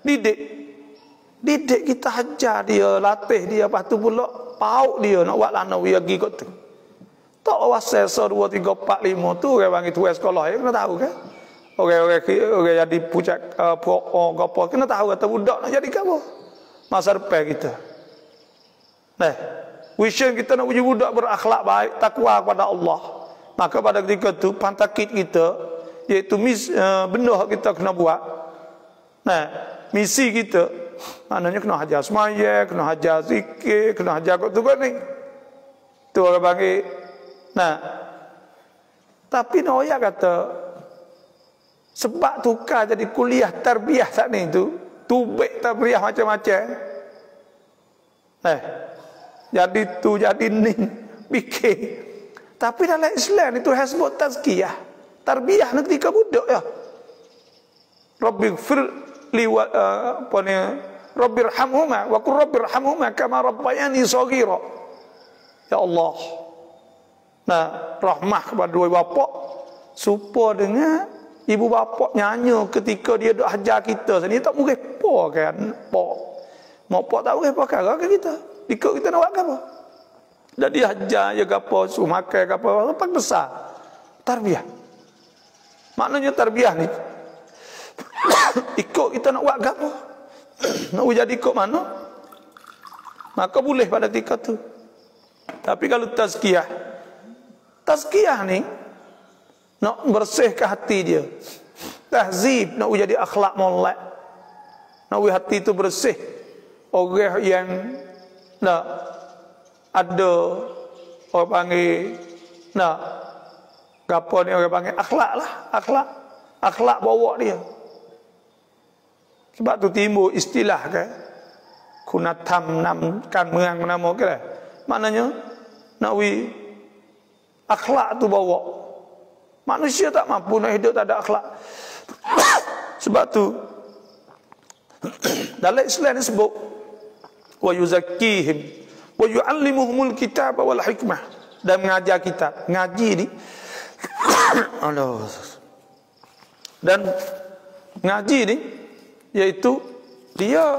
didik kita ajar dia, latih dia, lepas tu pula pauk dia nak buat lana dia pergi kat tu. Tak wasai 1 2 3 4 5 tu orang panggil tuan sekolah ya kena tahu kan. Orang jadi pucak apa kena tahu kata budak nak jadi apa. Masa depan kita. Nah, vision kita nak jadi budak berakhlak baik, takwa kepada Allah. Maka pada ketika itu pantakit kita iaitu benda kita kena buat. Nah, misi kita maknanya kena hajar semaya, kena hajar zikir, kena hajar kot tu kan ni. Tu orang panggil. Nah, tapi Noya kata sebab tukar jadi kuliah tarbiyah saat ni tu, tubik tarbiyah macam-macam. Jadi tu jadi ni fikir. Tapi dalam Islam itu hasbut tazkiyah. Tarbiyah nanti ketika budak ya. Rabbighfir li wa apa ni? Rabbirhamhuma wa qur rabbirhamhuma kama rabbayani shaghira. Ya Allah. Nah, rahmah kepada dua bapa supaya dengan ibu bapa nyanyi ketika dia duk ajar kita sini tak mungkin apa kan? Mau apa tak boleh perkara ke kita. Ikut kita nak buat apa? Dan dia ajar je gapo, suruh makan gapo, apa besar. Tarbiyah. Maknanya tarbiyah ni ikut kita nak buat gapo. Nak jadi ikut mana? Maka boleh pada ketika tu. Tapi kalau tazkiyah ni nak bersihkan hati dia. Tahzib nak jadi akhlak molek. Nak hati tu bersih. Orang yang nak ada orang panggil nak gapo ni orang panggil akhlak lah, akhlak bawa dia. Sebab tu timbul istilah kan kunatam nam kan mengang nama ke maknanya nak akhlak tu bawa. Manusia tak mampu nak hidup tak ada akhlak. Sebab tu dalam Islam disebut wa yuzakkihim wa yu'allimuhumul kitab wal hikmah, dan mengajar kitab, ngaji ni Allah. Dan ngaji ni iaitu dia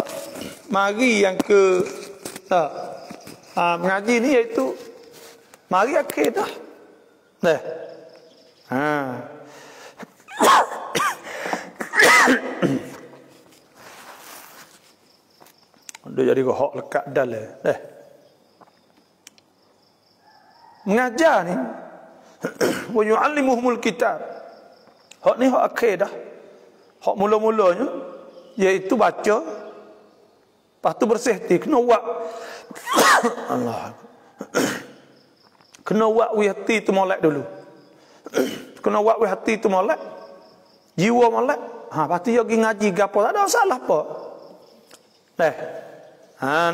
mari yang ke mengaji ni iaitu mari akidah. Nah. Dia jadi hak lekat dalam. Mengajar ni wa yu'allimuhumul kitab. Hak ni hak akidah. Hak mula-mulanya iaitu baca, lepas tu bersih hati, kena buat Allah. Kena buat hati tu molek dulu. Kena buat hati tu molek. Jiwa molek. Lepas tu dia pergi ngaji gapo, tak ada masalah apa.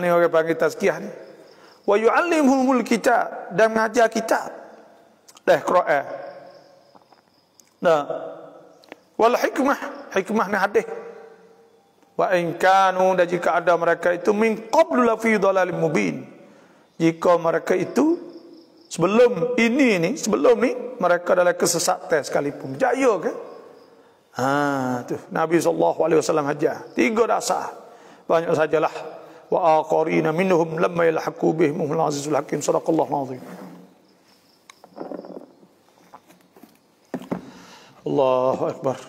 Ni orang panggil tazkiyah ni. Wa yu'allimuhumul kitab, dan mengajar kitab. Quran. Wal hikmah ni hadis. Wa in kanu, dan jika ada mereka itu min qablu la fi dhalalin mubin. Jika mereka itu Sebelum ini mereka dalam kesesatan sekalipun. Jaya ke? Tu Nabi SAW ajar 3 dasar. Banyak sajalah. Wa aqarina minhum lamma yalhaqu bihimul azizul hakim. Sadaqallahu azim. Allahu akbar.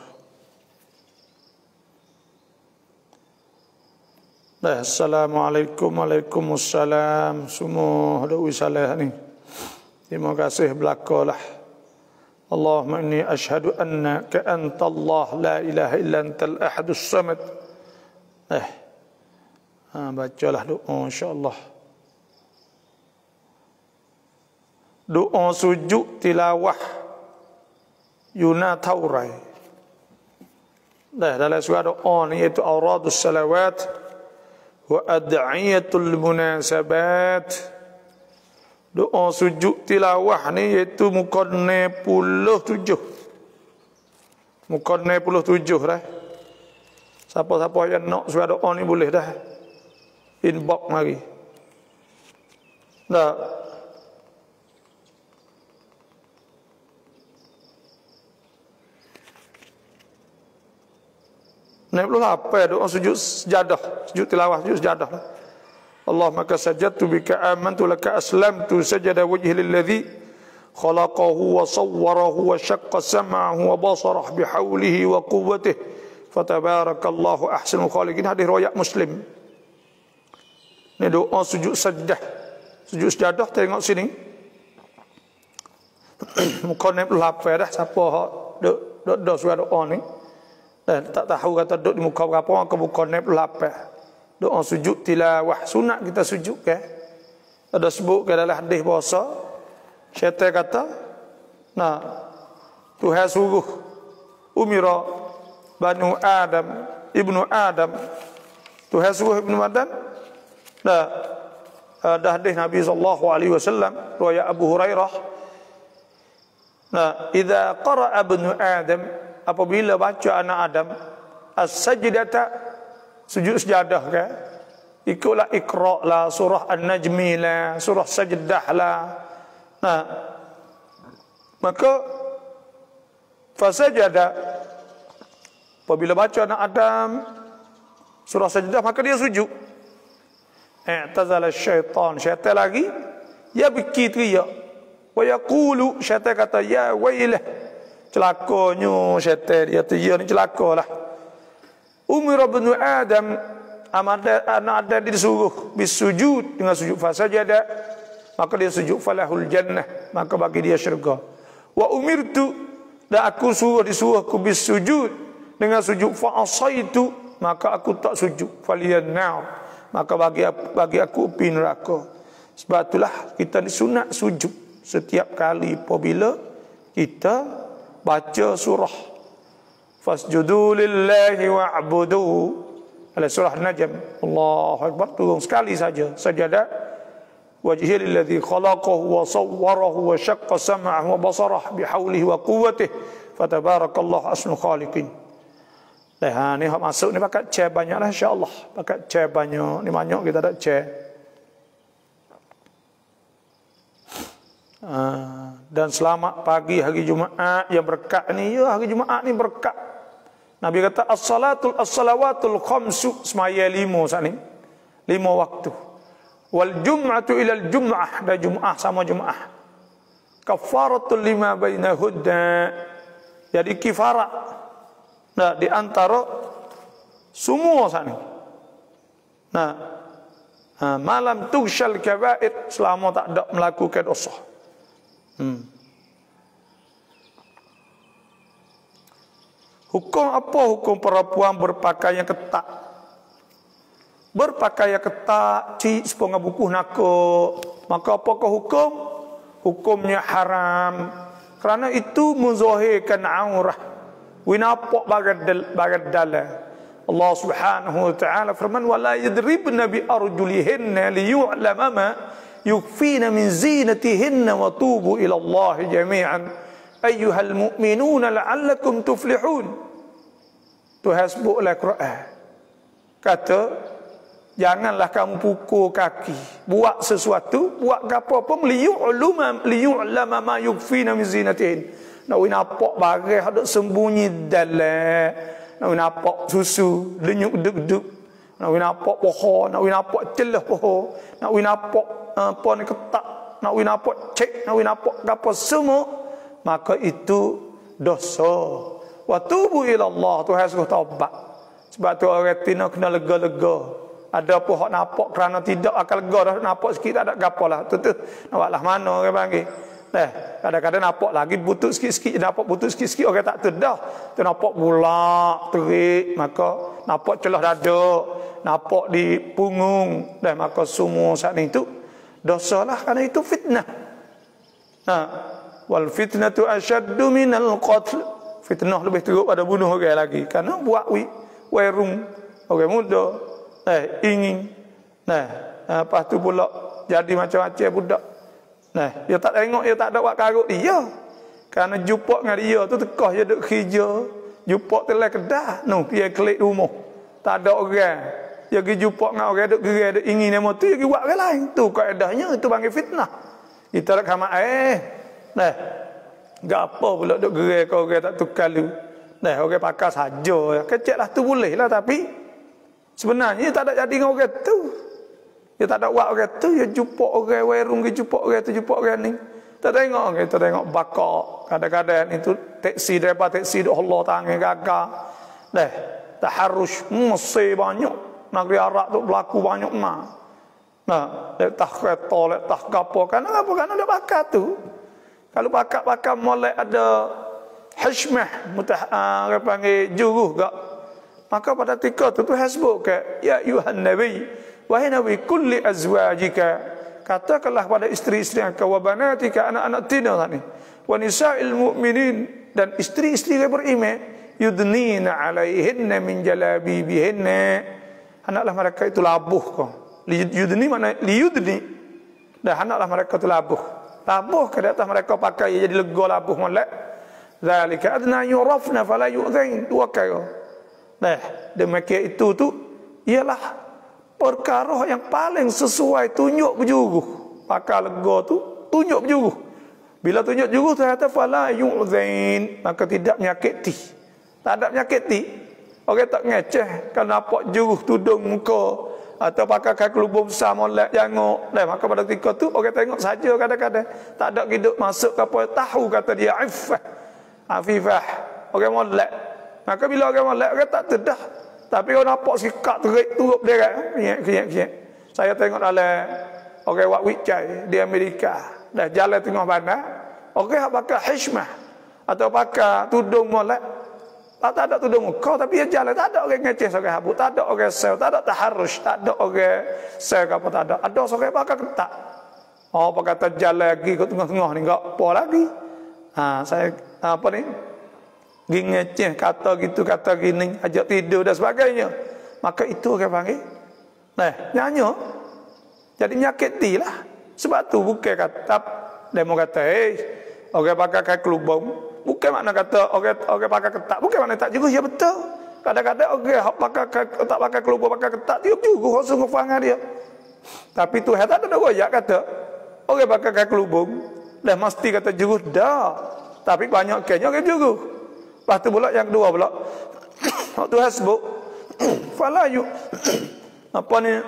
Assalamualaikum. Waalaikumsalam. Semua ada wisalah ni. Terima kasih belakalah. Allahumma inni ashhadu annaka anta Allah la ilaha illa antal ahadus samad. Bacalah doa insya-Allah. Doa sujud tilawah Yuna Taurai. Dalam surah doa ni iaitu auradus salawat wa ad'iyatul munasabat. Doa sujud tilawah ni iaitu muka 67. Muka 67 dah. Siapa-siapa yang nak surah doa ni boleh dah. Inbox mari. Dah. Naik puluh apa doa sujud sejadah, sujud tilawah, sujud sejadah lah. Allahumma kasajadtu bika amantu laka aslamtu sajada wajhi lilladhi khalaqahu wa sawwarahu wa syaqqa sam'ahu wa basarahu bihawlihi wa quwwatihi fatabarakallahu ahsanul khaliqin. Hadis riwayat Muslim. Ini doa sujud sajdah, sujud sejadah. Tengok sini. Muka 68 dah. Siapa dok surah doa ni dan tak tahu kata duduk di muka berapa, ke muka 68. Doa sujud tilawah sunat kita sujud ke. Ada sebut ke dalam hadis puasa, syaitan kata, nah, Tuhan suruh umira banu Adam, ibnu Adam, Tuhan suruh ibnu Adam. Dah hadis Nabi SAW riwayat Abu Hurairah. Nah, idza qara'a ibnu Adam, apabila baca anak Adam as-sajdata, sujud sejadah ke, ikutlah Iqra lah, surah An-Najmi lah, surah Sajdah lah. Nah, maka fasajada, apabila baca anak Adam surah Sajdah, maka dia sujud. I'tazala syaitan, syaitan lagi ya biki teriak, wa yaqulu, syaitan kata ya wailah, celakonyo syaitan, dia teriak ni celakalah. Umar bin Adam, anak Adam disuruh bisujud, dengan sujud fasajada, maka dia sujud falahul jannah, maka bagi dia syurga. Wa umirtu, dan aku disuruh aku bisujud, dengan sujud fa'asaitu, maka aku tak sujud faliyan nar, maka bagi aku api neraka. Sebab itulah kita disunat sujud setiap kali apabila kita baca surah fasjudu lillahi wa'budu, ala surah Najm. Allahu akbar, turun sekali saja sajada wajhi lilladzi khalaqahu wa sawwarahu wa syaqqa sam'ahu wa basarahu bihaulihi wa quwwatihi fatabarakallahu ahsanul khaliqin. Dah ni hak masuk ni pakat share banyaklah insya-Allah. Pakat share banyak, ni banyak kita dak share. Dan selamat pagi hari Jumaat yang berkat ni. Ya, hari Jumaat ni berkat. Nabi kata as-salawatul khamsu, semaya 5 saat ni. 5 waktu. Wal jum'atu ilal jum'ah, dan Jumaat sama Jumaat. Kafaratul lima bainahudda. Jadi kifarat. Nah, di antara semua saat ni. Nah, malam tughsyal kabair, selama tak ada melakukan dosa. Hukum apa? Hukum perempuan berpakaian ketat. Berpakaian ketat, cik sepengah buku nako. Maka apakah hukum? Hukumnya haram. Kerana itu menzahirkan aurah. Winapak bagat dalam. Allah Subhanahu wa taala firman, wala yadribna bi arjulihinna liyu'lama ma yukfina min zinatihinna wa tubu ila Allah jami'an ayyuhal mu'minuna la'allakum tuflihun. Tuhan sebutlah Quran. Kata Janganlah kamu pukul kaki. Buat sesuatu, buat apa-apa liyu'lama ma yukfina min zinatihin. Nak nampak barang ada sembunyi dalam. Nak nampak susu, denyuk duk-duk. Nak nampak pohon, nak nampak celah pohon, nak nampak apa ni ketak, nak nampak cek, nak nampak apa semua, maka itu dosa. Wa tubu ila Allah, Tuhan suruh taubat. Sebab tu orang tina kena lega-lega. Ada pun hak nampak kerana tidak akan lega dah, nampak sikit tak ada gapalah. Tu nampaklah mana orang panggil. Kadang-kadang nampak lagi butut sikit-sikit, nampak butut sikit-sikit orang tak terdah. Tu nampak bulak, terik, maka nampak celah dada, nampak di punggung, dan maka semua saat itu dosalah, kerana itu fitnah. Wal fitnatu asyaddu minal qatl. Fitnah lebih teruk pada bunuh orang lagi, kerana buat werung orang muda. Ingin. Lepas tu pula jadi macam-macam budak. Dia tak tengok, dia tak ada buat karut dia. Kerana jumpa dengan dia tu tekah dia duk kerja. Jumpa telai kedah. Dia kelik rumah. Tak ada orang. Dia pergi jumpa dengan orang duk gerai, duk ingin nama tu, dia pergi buat orang lain. Tu kaedahnya, itu panggil fitnah. Kita nak kamak gapo pula duk gerai kau orang tak tukar lu. Orang pakar saja. Kecek lah tu boleh lah, tapi sebenarnya tak ada jadi dengan orang tu. Dia tak ada buat orang tu. Dia jumpa orang werung, dia jumpa orang tu, jumpa orang ni. Tak tengok orang, kita tengok bakar. Kadang-kadang itu teksi daripada teksi Allah tangan gagal. Taharrush mesti banyak. Negeri Arab tu berlaku banyak letak kereta, letak kapal. Kerana apa? Kerana ada bakat tu. Kalau bakat-bakat mulai ada hikmah, orang panggil juruh gak. Maka pada ketika itu Tuhan sebut ke, ya ayuhan nabi, wahai nabi, kulli azwajika, katakanlah pada isteri-isteri engkau, wa banatika, anak-anak tina tadi, wa nisa'il mu'minin, dan isteri-isteri yang beriman, yudnina alaihinna min jalabibihinna, hendaklah mereka itu labuh kau. Yudni mana? Liyudni. Dan hendaklah mereka itu labuh. Labuh ke atas mereka pakai jadi lega labuh molek. Zalika adna yurafna fala yu'zain. Dua kali. Demikian itu tu ialah perkara yang paling sesuai tunjuk berjuruh. Pakai lega tu tunjuk berjuruh. Bila tunjuk berjuruh ternyata fala yu'zain, maka tidak menyakiti. Tak ada menyakiti. Orang tak ngeceh kalau nampak juruh tudung muka atau pakai kaki lubung besar molek jangok. Maka pada ketika tu orang tengok saja kadang-kadang. Tak ada hidup masuk ke apa tahu kata dia afifah. Orang molek. Maka bila orang molek orang tak terdah. Tapi orang nampak sikap terik turut dia kiyak. Saya tengok dalam orang buat wicai di Amerika. Dah jalan tengah bandar. Orang pakai hikmah atau pakai tudung molek. Tak ada tudung muka, tapi dia jalan. Tak ada orang ngeceh seorang habuk. Tak ada orang sel. Tak ada taharrush. Tak ada orang sel apa tak ada. Ada seorang pakai ketak. Apa kata jalan lagi ke tengah-tengah ni. Tak apa lagi. Saya apa ni? Pergi ngeceh. Kata gitu, kata gini. Ajak tidur dan sebagainya. Maka itu orang panggil. Nyanyi. Jadi menyakiti lah. Sebab tu bukan kata. Demo kata, orang pakai kaki lubang. Bukan makna kata orang pakai ketak. Bukan makna tak juga. Ya betul. Kadang-kadang orang tak pakai keluar pakai ketak. Dia juga sungguh faham dia. Tapi Tuhan tak ada royak kata. Orang pakai kaki lubung. Dah mesti kata juruh. Dah. Tapi banyak kayaknya orang juruh. Lepas tu pula yang kedua pula. Tuhan sebut. Falayu. Apa ni?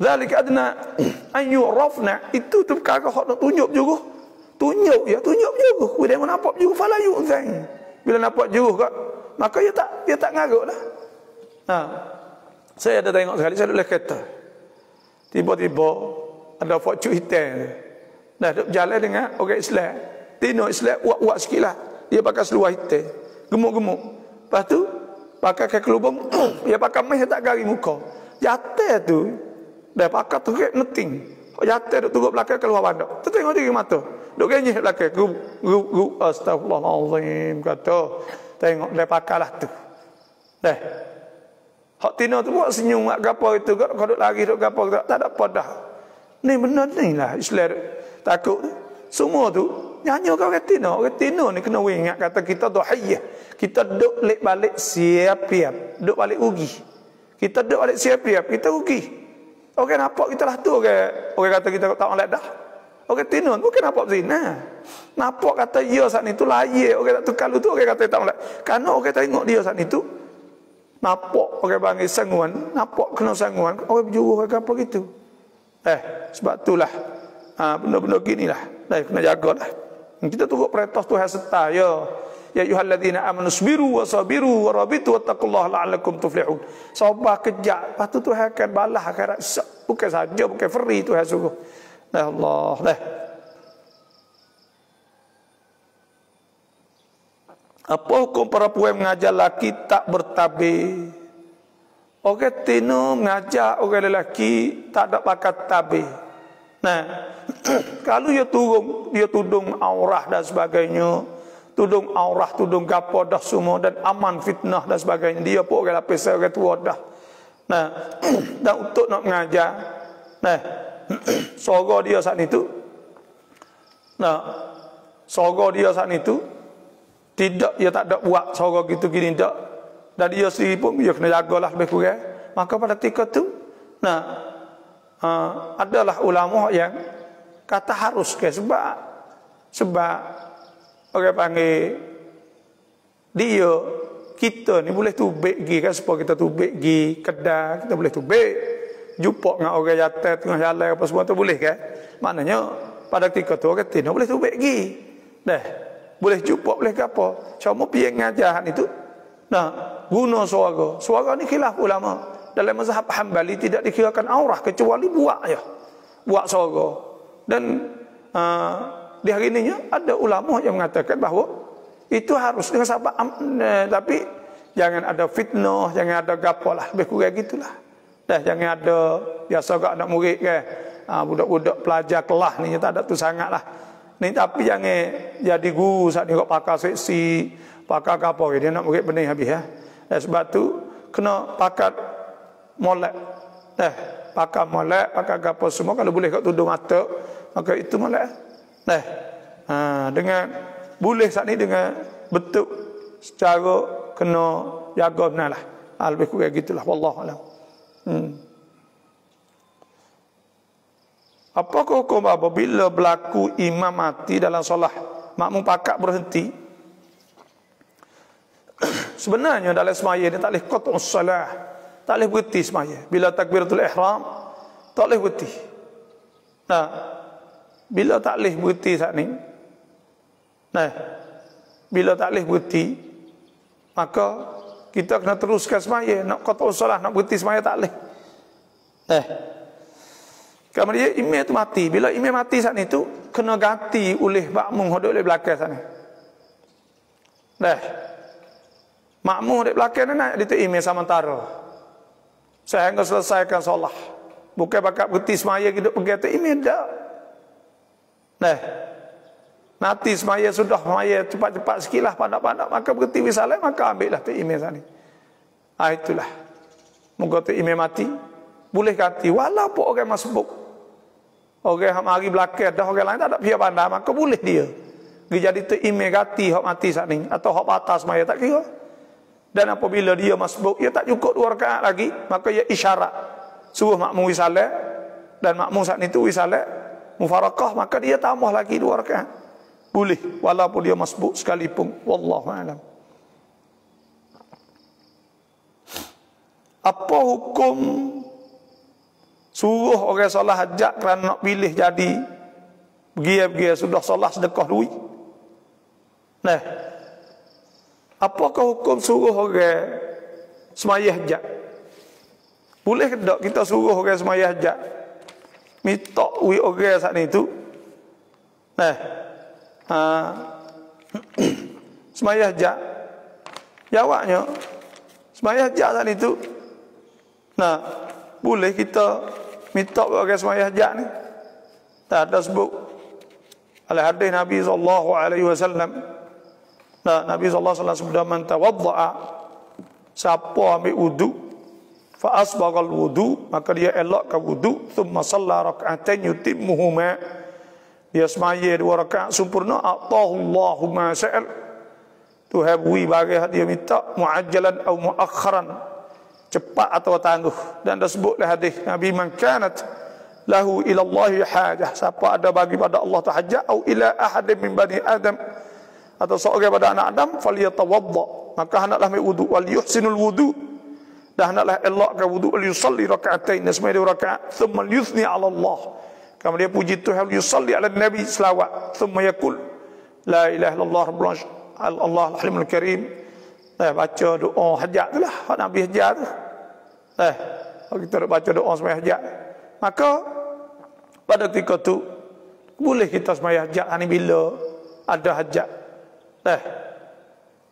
Zalika adna ayu rafna. Itu tu perkara nak tunjuk juruh. Tunjuk juga. Bila nampak juga fala yu'zain. Bila nampak juga maka dia tak ngarutlah. Saya ada tengok sekali saya duduk kereta. Tiba-tiba ada focuk hitam. Dah duduk jalan dengan orang Islam. Tino Islam uak-uak sikitlah. Dia pakai seluar hitam. Gemuk-gemuk. Lepas tu pakai kaki lubang, dia pakai mes tak gari muka. Jatuh tu. Dah pakai teruk neting. Jatuh duk turut belakang keluar bandar. Tu tengok diri mata. Duk genyih belakang. Gu astagfirullahalazim kata. Tengok dia pakailah tu. Dah. Hak tina tu buat senyum mak gapo itu kau duk lari duk gapo tak ada apa dah. Ni benar ni lah Islam takut. Semua tu nyanyi orang tina ni kena ingat kata kita dhahiyah. Kita duk balik siap-siap, duk balik ugi. Kita duduk balik siap-siap, kita rugi. Okey nampak kita lah tu okey kata kita tak molek dah. Okey tinun, bukan nampak zina. Nampak kata ya saat itu layak, okey tak tukar tu okey kata tak molek. Karena okey tengok dia saat itu nampak okey panggil sanguan, nampak kena sanguan, okey berjuru ke apa gitu. Sebab itulah benda-benda ginilah. Kena jagalah. Kita tunggu perintah Tuhan serta ya. Ya ayyuhalladzina amanu sabiru wa sabiru wa rabitu wattaqullaha la'allakum tuflihun. Sabar kejap, lepas tu Tuhan akan balas akhirat esok. Bukan saja, bukan free Tuhan suruh. Allah. Apa hukum perempuan mengajar lelaki tak bertabir? Orang tino mengajar orang lelaki tak ada bakat tabir. Kalau dia tudung aurah dan sebagainya, tudung aurah, tudung gapo dah semua dan aman fitnah dan sebagainya, dia pun orang lapis orang tua dah. Dan untuk nak mengajar, sorga dia saat itu, sorga dia saat itu tidak, dia tak ada buat sorga gitu gini tak. Dan dia sendiri pun dia kena jagalah lebih kurang. Maka pada ketika tu, adalah ulama yang kata harus ke sebab orang panggil dia kita ni boleh tubik gi kan, supaya kita tubik gi kedai, kita boleh tubik jumpa dengan orang jatuh tengah jalan apa semua tu boleh kan. Maknanya pada ketika tu orang kata boleh tubik gi boleh jumpa boleh ke apa. Cuma piang ngajaran itu guna suara ni khilaf ulama. Dalam mazhab Hambali tidak dikirakan aurah kecuali buat suara. Dan di hari ini ada ulama yang mengatakan bahawa itu harus dengan sebab tapi jangan ada fitnah, jangan ada gapalah, lebih kurang gitulah. Jangan ada biasa gak anak murid kan. Budak-budak pelajar kelas ni tak ada tu sangatlah. Ni tapi jangan jadi guru saat ni kok pakar seksi, pakar apa dia nak murid benih habis ya. Sebab tu kena pakat molek. Pakar molek, pakar gapo semua kalau boleh kat tudung mata, maka itu molek. Dengan boleh saat ni dengan betul secara kena jaga benalah. Lebih kurang gitulah wallahu alam. Apakah hukum apabila berlaku imam mati dalam solat, makmum pakak berhenti? Sebenarnya dalam semaya dia tak boleh qat'us salah, tak boleh berhenti semaya. Bila takbiratul ihram tak boleh berhenti. Bila tak boleh berhenti saat ni, bila tak boleh berhenti, maka kita kena teruskan semaya. Nak qat'us salah, nak berhenti semaya tak boleh. Kemudian imam tu mati. Bila imam mati saat ni tu kena ganti oleh makmum hodok di belakang sana. Makmum di belakang ni nak dia tu imam sementara sehingga selesaikan solat. Bukan bakat berhenti semaya hidup pergi tu imam dah. Nanti semaya sudah semaya cepat-cepat sikitlah padak-padak maka berhenti wisalah maka ambillah tu imam sana. Itulah. Moga tu imam mati boleh ganti walaupun orang masbuk. Orang yang mari belakang dah orang lain tak ada pihak pandai maka boleh dia. Dia jadi tu imam ganti hak mati saat ni atau hak batas semaya tak kira. Dan apabila dia masbuk dia tak cukup 2 rakaat lagi maka ia isyarat suruh makmum wisalah dan makmum saat itu wisalah mufarakah maka dia tambah lagi 2 rakaat. Boleh walaupun dia masbuk sekalipun wallahu alam. Apa hukum suruh orang solat hajat kerana nak pilih jadi pergi sudah solat sedekah duit? Apakah hukum suruh orang semaya hajat? Boleh ke tak kita suruh orang semaya hajat minta duit orang saat ni tu? Semaya hajat, jawabnya semaya hajat saat ni tu boleh kita minta orang semaya hajat ni. Tak ada sebut oleh hadis Nabi sallallahu alaihi wasallam. Nabi sallallahu alaihi wasallam sebut man tawaddaa, siapa ambil wudu fa asbaghal wudu maka dia elokkan wudu thumma shalla rak'atain yutimmuhuma, dia semaya 2 rakaat sempurna, atahullahu ma sa'al, Tuhan beri bagi dia minta muajjalan atau muakharan, cepat atau tangguh. Dan disebutlah hadis Nabi, man kanat lahu ila Allah hajah, siapa ada bagi pada Allah tu hajat, atau ila ahadin min bani Adam, atau seorang pada anak Adam, falyatawadda, maka hendaklah berwudu, wal yuhsinul wudu, dan hendaklah elokkan wudu, wal yusalli rakaatain, semai 2 rakaat, thumma yuthni ala Allah, kemudian dia puji Tuhan, yusalli ala Nabi, selawat, thumma yaqul la ilaha illallah rabbul Allah al-halimul karim, baca doa hajat tu lah, hak Nabi hajat tu. Kita nak baca doa sembahyang hajat, maka pada ketika tu boleh kita sembahyang hajat ni bila ada hajat.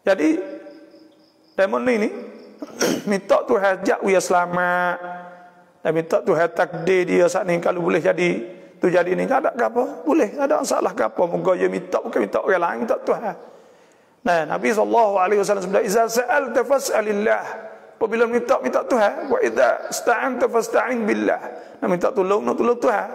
Jadi demon ni minta tu hajat dia selamat, dan minta tu takdir dia saat ni kalau boleh jadi tu jadi ni, tak ada apa, boleh, ada masalah ke apa, moga dia minta, bukan minta orang lain, minta Tuhan. Nah, Nabi SAW sebut, "Iza sa'alta fas'alillah." Apabila minta Tuhan, wa idza ista'anta fasta'in billah. Nak minta tolong Tuhan.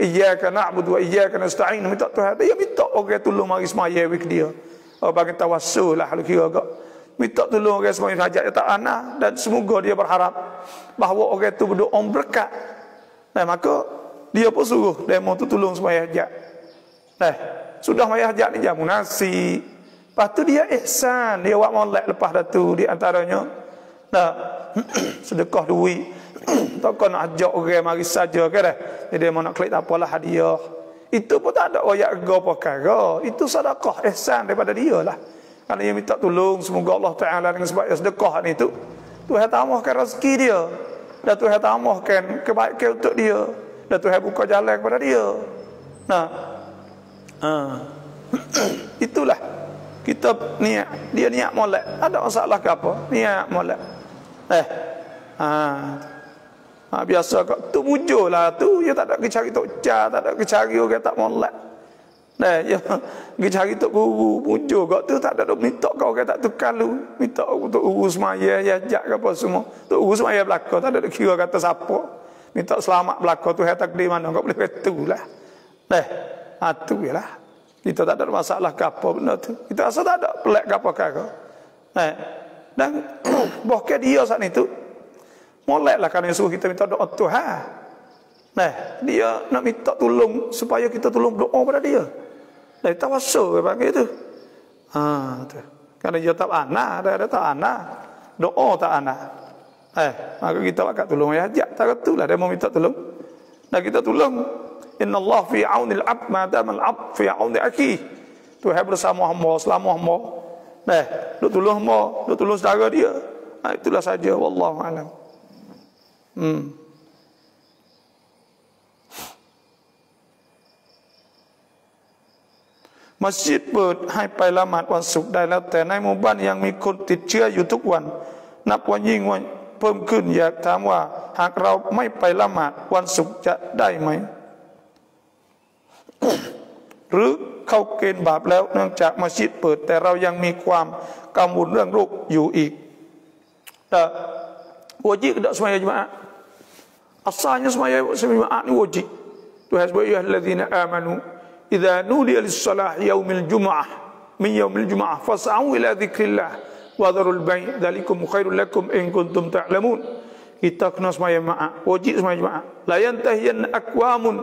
Iyyaka na'budu wa iyyaka nasta'in, minta Tuhan. Dia minta orang tolong mari semaya wik dia. Bagi tawassul lah kalau kira agak. Minta tolong orang semaya hajat dia tak ana, dan semoga dia berharap bahawa orang tu berdoa berkat. Nah, maka dia pun suruh demo tu tolong semaya hajat. Nah, sudah semaya hajat ni jamu nasi. Lepas tu dia ihsan, dia buat molek lepas dah tu, di antaranya sedekah duit. Takkan nak ajak orang mari saja ke dah. Jadi dia mau nak klik tak apalah hadiah. Itu pun tak ada royak harga perkara. Itu sedekah ihsan daripada dia lah. Kalau dia minta tolong, semoga Allah Ta'ala dengan sebab sedekah ni tu, Tuhan tambahkan rezeki dia, dan Tuhan tambahkan kebaikan untuk dia, dan Tuhan buka jalan kepada dia. Itulah kita niat, dia niat molek, ada masalah ke apa, niat molek. Biasa kau tu mujur lah tu, dia tak ada cari tok ca, tak ada cari orang tak molek. Ya pergi cari tok guru, mujur kau tu tak ada dok minta kau orang tak tukar lu, minta untuk urus semaya jajak ke apa semua. Tok urus semaya belaka, tak ada dok kira kata siapa. Minta selamat belaka tu, takdir mana kau boleh betulah. Tu jelah. Kita tak ada masalah ke apa benda tu. Kita rasa tak ada pelak ke apa kata. Dan bahkan dia saat itu moleklah kerana suruh kita minta doa Tuhan. Dia nak minta tolong supaya kita tolong doa pada dia. Tawassul panggil tu. Tu. Kerana dia tak ana, ada tak ana. Doa tak ana. Maka kita bakal tolong hajat. Tak itulah dia mau minta tolong. Dan kita tolong. Inna Allah fi aunil abd ma dama al abd fi auni akhi. Tuhan bersama hamba selama hamba. Duk tolong hamba, duk tolong saudara dia. Itulah saja, wallahu alam. Masjidเปิดให้ไปละหมาดวันศุกร์ได้แล้วแต่ในหมู่บ้านยังมีคนติดเชื้ออยู่ทุกวันนับวันยิ่งวันเพิ่มขึ้นอยากถามว่าหากเราไม่ไปละหมาดวันศุกร์จะได้ไหม หรือเข้าเกณฑ์บาปแล้วเนื่องจากมัสยิดเปิดแต่เรายังมีความกังวลเรื่องโรคอยู่อีกwajib tak sembahyang Jumaat? Asalnya sembahyang Jumaat ni wajib. Tuhan sebut ya allazina amanu idza nudiya lis-salah yaumil jumu'ah min yaumil jumu'ah fas'au ila dzikrillah wa dharul bai' dzalikum khairul lakum in kuntum ta'lamun. Kita kena sembahyang Jumaat, wajib sembahyang Jumaat. La yantahiyanna aqwamun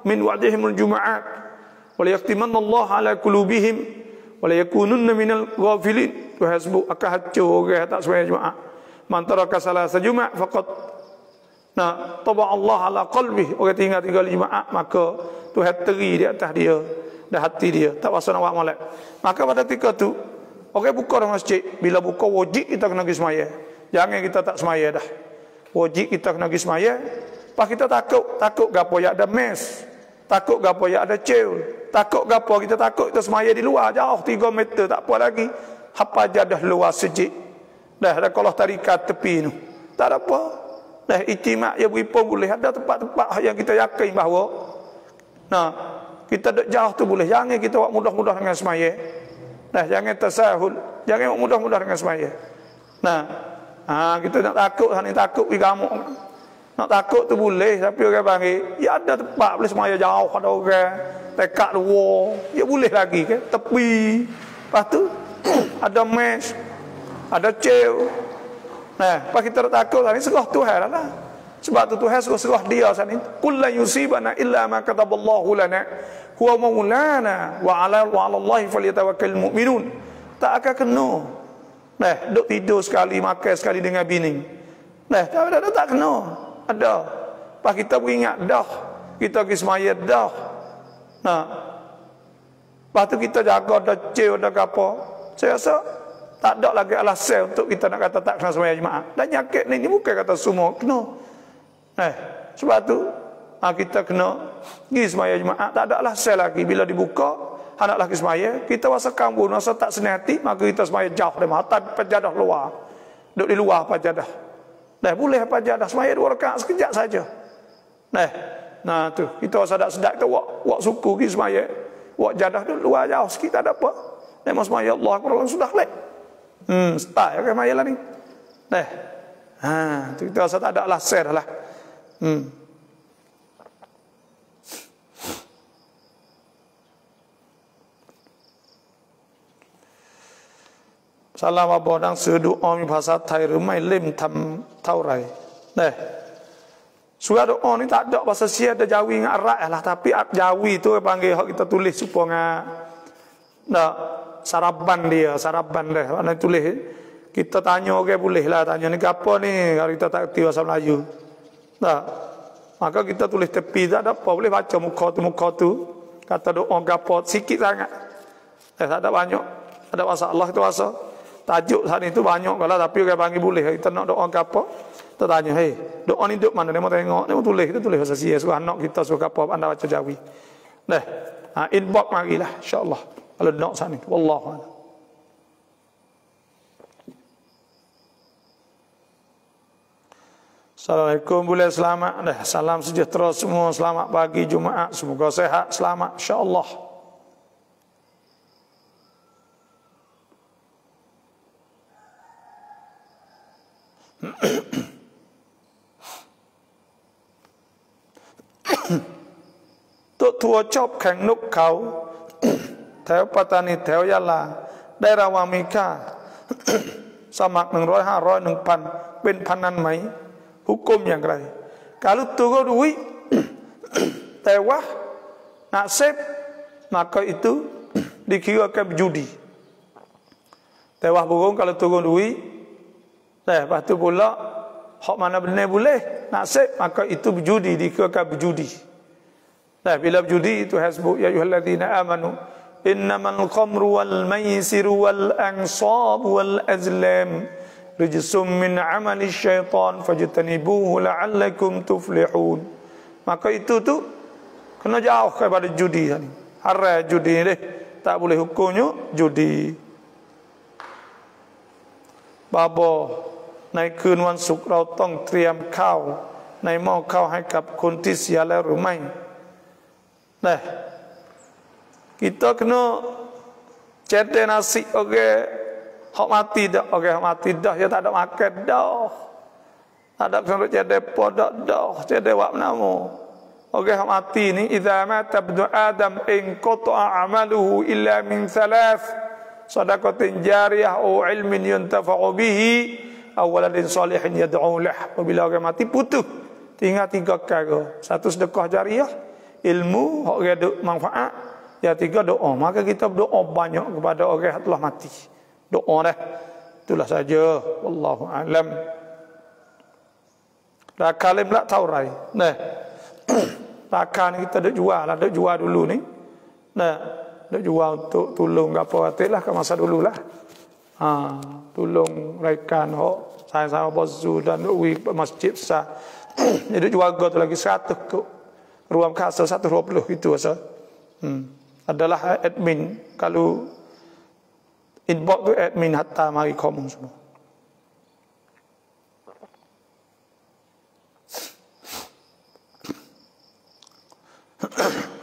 min wa'dihimul Juma'at wa la yaqtimanna Allah ala qulubihim wa la yakununna minal ghafilin. Tuhan sebut akan hancur orang tak sembahyang Jumaat. Man taraka salasa Jumaat faqad taba Allah ala qalbi. Orang tinggal Jumaat maka Tuhan teri di atas dia dan hati dia, tak rasa nak buat molek. Maka pada ketika tu orang buka dalam masjid, bila buka wajib kita kena pergi sembahyang. Jangan kita tak sembahyang dah. Wajib kita kena pergi sembahyang. Pas kita takut gapo ya ada mes. Takut gapo ya ada ceul. Takut gapo kita takut kita sembahyang di luar jauh 3 meter tak apa lagi. Hapa jadah luar masjid. Dah ada kalau tarikat tepi tu. Tak ada apa. Dah ijtimak ya beripun boleh. Ada tempat-tempat yang kita yakin bahawa kita duduk jauh tu boleh. Jangan kita buat mudah-mudah dengan semaya. Jangan tersahul. Jangan buat mudah-mudah dengan semaya. Kita nak takut, hanya takut pergi gamuk. Nak takut tu boleh. Tapi orang panggil, ya ada tempat boleh semaya jauh. Ada orang tekat luar. Ya boleh lagi ke. Tepi. Lepas tu, ada mes. Ada cew. Nah, apa kita takut ni serah Tuhan lah. Sebab tu Tuhan serah dia saat ni. Qul la yusibana illa ma kataballahu lana huwa maulana wa 'ala Allahi falyatawakkalul mu'minun. Tak akan kena. Nah, duk tidur sekali, makan sekali dengan bini. Nah, tak kena. Ada. Pas kita beringat dah. Kita pergi semaya dah. Nah. Lepas tu kita jaga dah cil dah apa. Saya rasa tak ada lagi alasan untuk kita nak kata tak kena semaya jemaah. Dan nyakit ni bukan kata semua kena. Sebab tu kita kena pergi semaya jemaah. Tak ada alasan lagi bila dibuka anak lelaki semaya, kita rasa kambun, rasa tak senang hati, maka kita semaya jauh dari mata pajadah luar. Duduk di luar pajadah. Boleh pajadah semaya 2 rakaat sekejap saja. Nah tu, kita rasa tak sedap, kita wak suku pergi semaya. Wak jadah tu luar jauh sikit, tak ada apa. Memang semaya Allah Akbar sudah lek. Start ya semaya lah ni. Tu kita rasa tak ada alasan lah. Salam apa dan sedoa mi bahasa Thai หรือไม่เล่มทำเท่าไหร่ Surah doa ni tak ada bahasa Sia, ada Jawi dengan Arab lah, tapi Jawi tu panggil hak kita tulis supaya saraban dia. Mana tulis kita tanya orang boleh lah tanya ni apa ni kalau kita tak kerti bahasa Melayu. Maka kita tulis tepi tak ada apa, boleh baca muka tu kata doa gapo sikit sangat. Tak ada banyak. Ada bahasa Allah itu bahasa tajuk saat itu banyak kalau tapi orang panggil boleh kita nak doa apa kita tanya doa ni duk mana dia mau tengok dia mau tulis kita tulis bahasa Sia suruh anak kita suruh apa anda baca Jawi inbox marilah insyaallah kalau nak saat ni wallahu a'lam. Assalamualaikum, boleh selamat salam sejahtera semua, selamat pagi Jumaat, semoga sehat selamat insyaallah. Tuk tua chop แข่งนกเขา แถวปัตตานีแถวยะลาได้รางวัลมีค่า สมัคร 100 500 1,000 เป็นพนันไหม hukum yangไร kalau turun duit tewas nasib maka itu dikirakan berjudi. Tewas burung kalau turun duit lepas tu pula hak mana benar boleh nasib maka itu berjudi, dikirakan berjudi. Bila berjudi itu hasbuk ya ayyuhalladzina amanu innamal khamru wal maisiru wal ansab wal azlam rijsum min amali syaitan fajtanibuhu la'allakum tuflihun. Maka itu tu kena jauh daripada judi ni. Haram judi ni tak boleh hukumnya judi. Babo ในคืนวันศุกร์เราต้องเตรียมข้าวในหม้อข้าวให้กับคนที่เสียแล้วหรือไม่ kita kena cetek nasi hak mati dah, hak mati dah dia tak ada makan dah. Tak ada kena cetek podak dah, cetek wak nama. Hak mati ni idza mata ibnu adam in qata'a amaluhu illa min thalath sadaqatin jariyah aw ilmin yuntafa'u bihi aw waladin salihin yad'u lahu. Apabila orang mati putus tinggal 3 perkara. 1 sedekah jariah, ilmu hak ada manfaat, yang 3 doa. Maka kita berdoa banyak kepada orang yang telah mati. Doa dah. Itulah saja. Wallahu a'lam. Rakalim tak tahu rai. Rakal ni kita duk jual lah, duk jual dulu ni. Duk jual untuk tolong apa lah ke masa dululah. Tolong raikan hok saya bazu dan ui masjid besar. Dia duk jual tu lagi 100 kok. Ruang kasar 120 itu asal. Adalah admin. Kalau inbox tu admin hatta mari komen semua.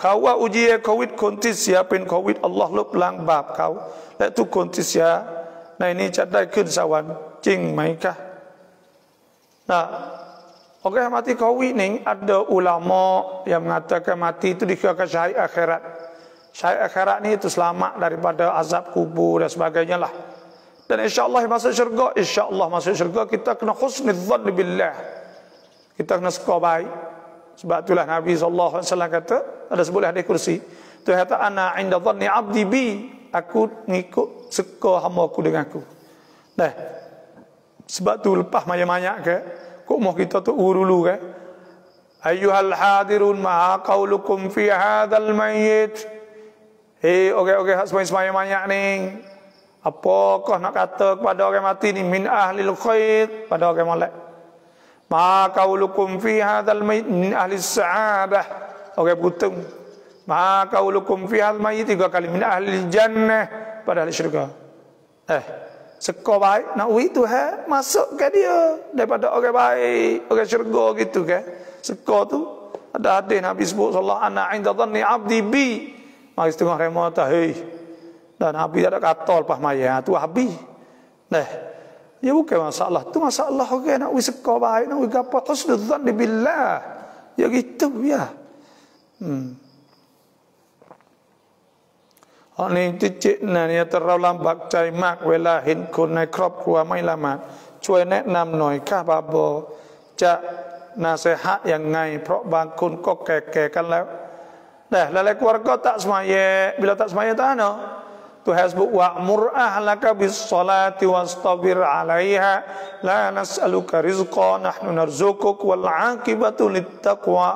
Kau ujian COVID คนที่เสียเป็นโควิดอัลลอฮ์ลบล้างบาปเขาและทุกคนที่เสียในนี้จะได้ขึ้นสวรรค์จริงไหมคะ Orang yang mati COVID ni ada ulama yang mengatakan mati itu dikirakan syahid akhirat. Syahid akhirat ni itu selamat daripada azab kubur dan sebagainya lah. Dan insya-Allah masuk syurga, insya-Allah masuk syurga, kita kena husnudzan billah. Kita kena suka baik. Sebab itulah Nabi sallallahu alaihi wasallam kata, ada sebuah hadis kursi, Tuhan kata ana 'inda dhanni 'abdi bi, aku ngikut suka hamba-ku dengan aku. Dah. Sebab tu lepas banyak-banyak ke, kok mau kita tu dulu ke. Ayyuhal hadirun ma qaulukum fi hadzal mayyit. Hei orang-orang hak sembahyang-sembahyang ni, apakah nak kata kepada orang mati ni min ahlil khair, pada orang molek. Ma qaulukum fi hadzal mayyit min ahli sa'adah, orang beruntung. Ma qaulukum fi hadzal mayyit 3 kali min ahli jannah, pada ahli syurga. Seka baik nak wui Tuhan masuk ke dia daripada orang baik, orang syurga gitu kan. Seka tu ada hadis Nabi sebut sallallahu ana 'inda dhanni 'abdi bi. Mari setengah rema ta hei. Dan Nabi tak ada kata lepas maya tu habis. Nah, ya bukan masalah. Tu masalah orang nak wui seka baik, nak wui gapo husnudzan billah. Ya gitu ya. Ni cicit na ni terlalu lambatใจมากเวลาเห็นคนในครอบครัวไม่ละหมาดช่วยแนะนำหน่อยข้าพาบอจะนาเสหะยังไงเพราะบางคนก็แก่ๆกันแล้วหลายๆ keluarga tak semaya bila tak semaya tak ana Tuhan sebut wa'mur ahlaka bis salati wastabir 'alaiha la nas'aluka rizqa nahnu narzuquk wal 'aqibatu lit taqwa.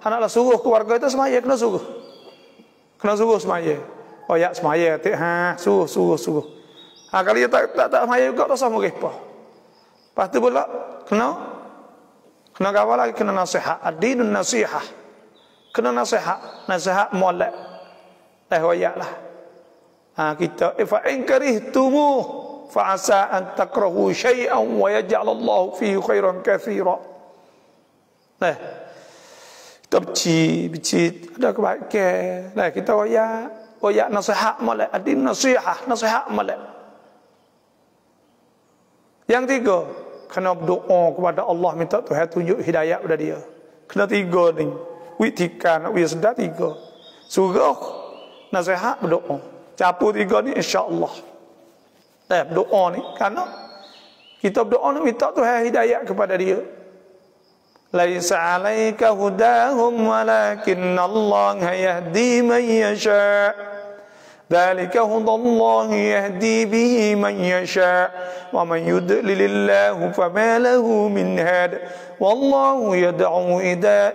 Hendaklah suruh keluarga itu semaya, kena suruh semaya. Oh ya semaya tik suruh. Kalau dia tak semaya juga tak sama apa. Lepas tu pula kena apa lagi, kena nasihat. Ad-dinun nasihah. Kena nasihat molek. Wayaklah. Kita fa in karihtumu fa asa an takrahu syai'an wa yaj'alallahu fihi khairan katsira. Kita bici ada kebaikan. Kita wayak nasihat molek, adin nasihat molek. Yang 3, kena berdoa kepada Allah minta Tuhan tunjuk hidayah pada dia. Kena 3 ni. Witikan, sedar 3. Suruh nasihat berdoa. Capu 3 ni insya-Allah. Berdoa ni kerana kita berdoa ni minta Tuhan hidayah kepada dia. Laisa 'alaika hudahum walakinnallaha yahdi man yasha. Dzalika hudallahi yahdi bihi man yasha wa man yudlilillahu fama lahu min had. Wallahu yad'u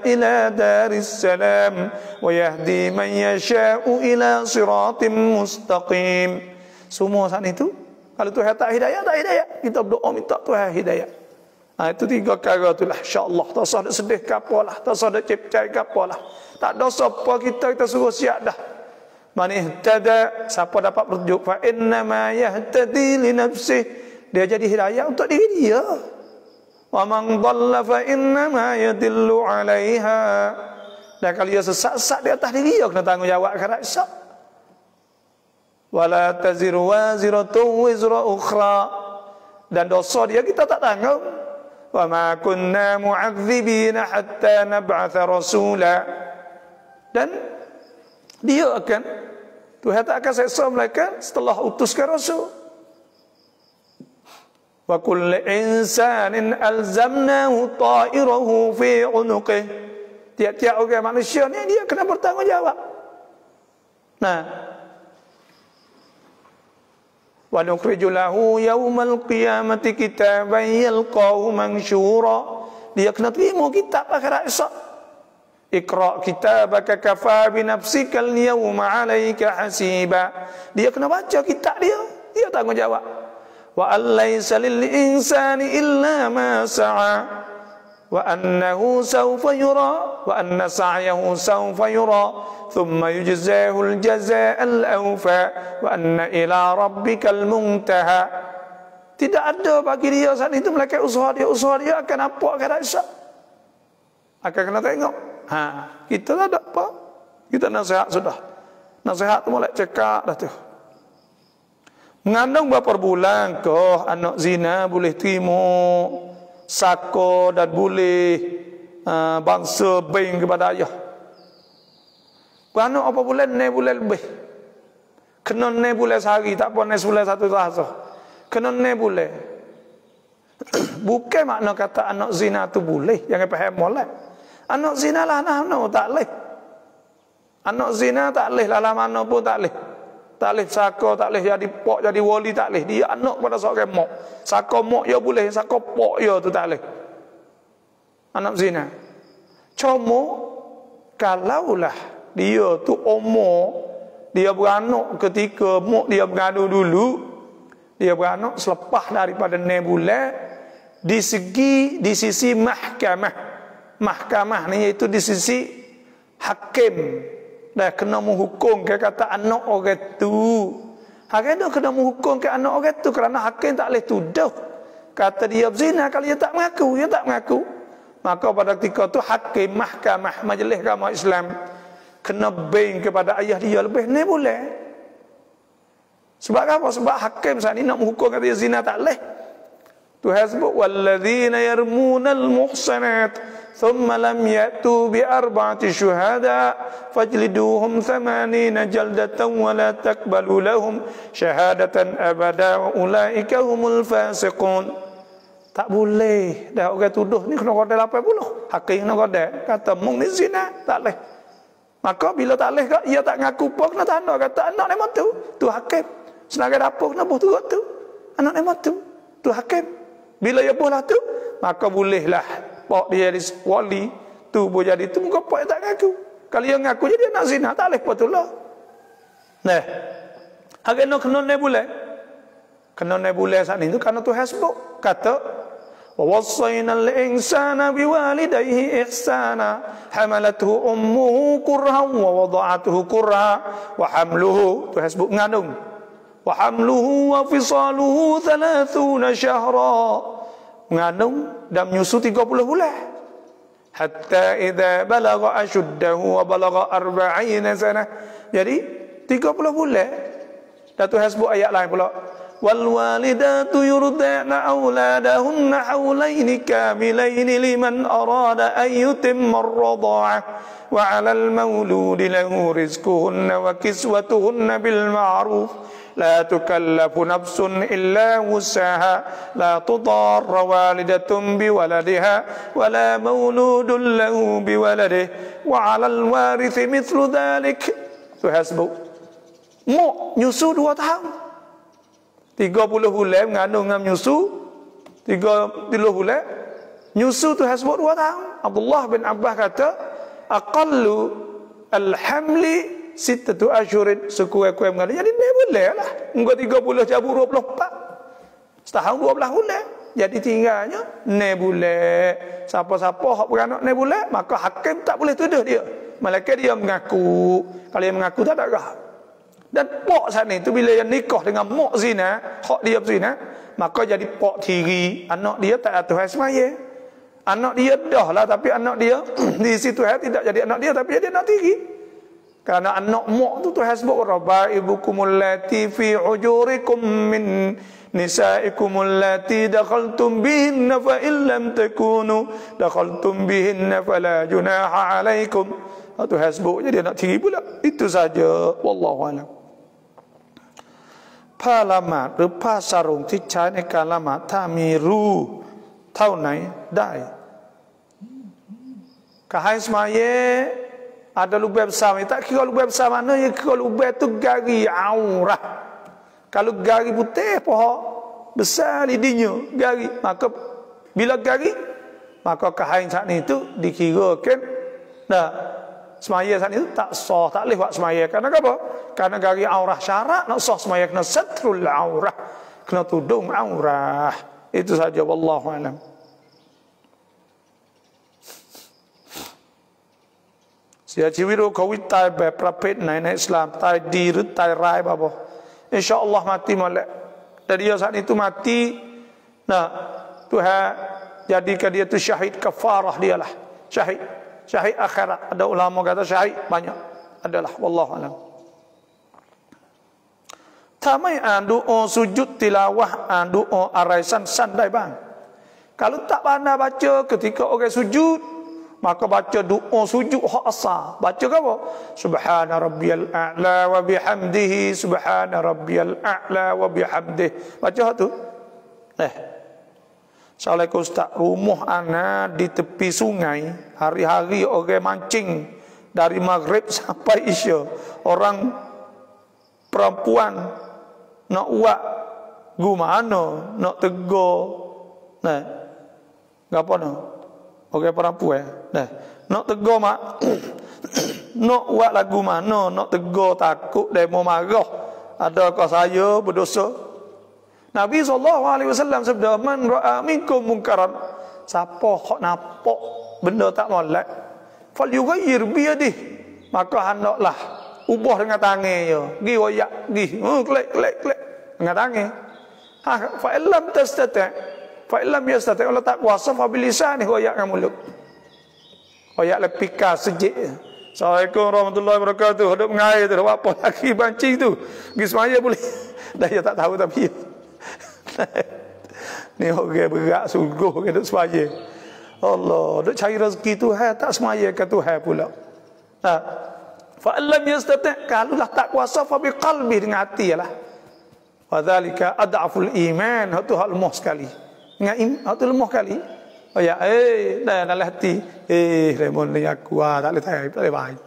ila daris salam wa yahdi man yasha'u ila siratim mustaqim. Semua saat itu kalau Tuhan tak hidayah, kita berdoa minta Tuhan hidayah. Itu 3 perkara itulah insya-Allah. Tak usah nak sedih ke apalah, tak usah nak cipcai ke apalah. Tak dosa apa kita suruh siap dah. Man ihtada, siapa dapat petunjuk fa inna ma yahtadi li nafsih, dia jadi hidayah untuk diri dia. Wa man dhalla fa inna ma yadillu 'alaiha. Dan kalau dia sesat di atas diri dia kena tanggungjawab akhirat esok. Wala taziru waziratun wizra ukhra. Dan dosa dia kita tak tanggung. Wa ma kunna mu'adzibina hatta nab'atha rasula. Dan dia akan Tuhan tak akan seksa mereka setelah utuskan rasul. Wa kullu insanin alzamnahu ta'irahu fi 'unuqih. Tiap-tiap orang manusia ni dia kena bertanggungjawab. Wa nukhriju lahu yaumal qiyamati kitaban yalqahu mansyura. Dia kena terima kitab akhirat esok. Iqra kitabaka kafa bi nafsikal yawma 'alaika hasiba. Dia kena baca kitab dia tanggungjawab. Wa allaysa lil insani illa ma sa'a wa annahu sawfa yura wa anna sa'yahu sawfa yura thumma yujzahu al jazaa al awfa wa anna ila rabbikal muntaha. Tidak ada bagi dia saat itu melainkan usaha dia akan nampak akhirat esok. Akan kena tengok. Kita tak ada apa. Kita nasihat sudah. Nasihat tu mulai cekak dah tu. Mengandung berapa bulan kau anak zina boleh terima sako dan boleh bangsa bain kepada ayah. Anak apa bulan ni bulan lebih. Kena ni bulan sehari tak apa ni bulan 1 tahun. kena ne boleh. Bukan makna kata anak zina tu boleh, jangan faham molek. Anak zina lah mana tak leh. Anak zina tak leh lah mana pun tak leh. Tak leh saka, tak leh jadi pok, jadi wali tak leh. Dia anak pada seorang mok. Saka mok ya boleh, saka pok ya tu tak leh. Anak zina. Cuma kalaulah dia tu umur dia beranak ketika mok dia bergaduh dulu, dia beranak selepas daripada 6 bulan, di sisi mahkamah ni iaitu di sisi hakim dah kena menghukum ke kata anak orang tu. Hakim dah kena menghukum ke anak orang tu kerana hakim tak boleh tuduh kata dia berzina kalau dia tak mengaku. Maka pada ketika tu hakim mahkamah majlis agama Islam kena beng kepada ayah dia lebih 6 bulan. Sebab apa? Sebab hakim saat ini nak menghukum kata dia zina tak leh. Tuhan sebut walladzina yarmunal muhsanat thumma lam ya'tu bi arba'ati syuhada fajliduhum 80 jaldatan wa la taqbalu lahum syahadatan abada wa ulaika humul fasiqun. Tak boleh dah orang tuduh ni kena kodai 80. Hakim kena kodai kata mung ni zina tak leh. Maka bila tak leh kak, ia tak ngaku pun kena tanda kata anak ni matu. Tu hakim. Senarai dapur kena buh turut tu. Anak ni matu. Tu hakim. Bila ia buh lah tu, maka bolehlah pok dia jadi wali. Tu boleh jadi tu muka pok yang tak ngaku. Kalau ia ngaku jadi anak zina, tak leh patutlah. Nah. Hakim nak kena 9 bulan. Kena 9 bulan saat ni tu kerana Tuhan sebut kata وَوَصَّيْنَا الْإِنسَانَ بِوَالِدَيْهِ إِحْسَانًا حَمَلَتْهُ أُمُّهُ كُرْهًا وَوَضَعَتْهُ كُرْهًا وَحَمْلُهُ Tuhan sebut mengandung وَحَمْلُهُ وَفِصَالُهُ 30 شَهْرًا mengandung dan menyusu 30 bulan hatta idza balagha ashuddahu wa balagha 40 sanah. Jadi 30 bulan. Dan Tuhan sebut ayat lain pula والوالدات يرضعن أولادهن حولين كاملين لمن أراد أن يتم الرضاعة وعلى المولود له رزقهن وكسوتهن بالمعروف لا تكلف نفس إلا وسعها لا تضار والدة بولدها ولا مولود له بولده وعلى الوارث مثل ذلك. Tuhasbu mau nyusu 2 tahun 30 bulan mengandung dengan menyusu 30 bulan nyusu tu sebut 2 tahun. Abdullah bin Abbas kata aqallu al-hamli 6 ashhurin sekurang-kurang mengandung jadi 6 bulan lah. Engkau 30 cabur 24 setahun 12 bulan. Jadi tinggalnya 6 bulan. Siapa-siapa hak beranak 6 bulan maka hakim tak boleh tuduh dia. Malaikat dia mengaku. Kalau dia mengaku tak ada gah. Dan pok saat ni tu bila dia nikah dengan mak zina, hak dia berzina, maka jadi pok tiri. Anak dia tak atuh semaya. Anak dia dah lah tapi anak dia di situ tidak jadi anak dia tapi jadi anak tiri. Kerana anak mak tu Tuhan sebut rabaibukumul lati fi hujurikum min nisaikumul lati dakhaltum bihinna fa illam takunu dakhaltum bihinna fala junaha alaikum. Tuhan sebut jadi anak tiri pula. Itu saja. Wallahu a'lam. ผ้าละหมาดหรือผ้าสรงที่ใช้ในการละหมาดถ้ามีรูเท่าไหนได้ Kahai semaya ada lubang besar, tak kira lubang besar mana, ya kira lubang tu gari aurah. Kalau gari putih pohon besar lidinya gari, maka bila gari maka kahai saat itu dikirakan dah semaya saat itu tak sah, tak boleh buat semaya. Karena apa? Karena gari aurah syarat nak sah semaya kena satrul aurah, kena tudung aurah. Itu saja, wallahu a'lam. Siaชีวิตเขาวิตายแบบประเภทไหนในอิสลามตายดีหรือตายร้ายบ่บ่อินชาอัลลอฮ์mati molek. Dan dia saat itu mati, nah Tuhan jadikan dia tu syahid kafarah dialah syahid. Syahid akhirat. Ada ulama kata syahid banyak. Adalah wallahu alam. ถ้าไม่อ่านดุอาสุญูดติลาวะห์อ่านดุอาอะไรสั้นๆได้บ้าง Kalau tak pandai baca ketika orang sujud maka baca doa sujud hak asal. Baca apa? Subhana rabbiyal a'la wa bihamdihi, subhana rabbiyal a'la wa bihamdihi. Baca hak tu. Assalamualaikum ustaz, rumah ana di tepi sungai, hari-hari orang mancing dari maghrib sampai isya. Orang perempuan nak buat gimana, nak tegur. Gapo no? Orang perempuan. Nak tegur mak. Nak buat lagu mana, nak tegur takut demo marah. Adakah saya berdosa? Nabi SAW sabda, man ra'a minkum munkaran, siapa hak nampak benda tak molek, falyughayyir bi yadihi, maka hendaklah ubah dengan tangannya. Gi royak, gi klik dengan tangan. Fa illam tastati', fa illam yastati', kalau tak kuasa fa bilisani, royak dengan mulut. Royak lepika sejik. Assalamualaikum warahmatullahi wabarakatuh. Hidup mengair tu, apa lagi bancing tu? Gi semaya boleh. Dah dia tak tahu tapi ni orang berat sungguh ke duk semaya. Allah, duk cari rezeki Tuhan tak semaya ke Tuhan pula. Fa lam yastati', kalau lah tak kuasa fa bi qalbi, dengan hati lah. Wa dzalika ad'aful iman, itu hal lemah sekali. Dengan itu lemah sekali. Oh ya, dah dalam hati, remon ni aku tak boleh baik.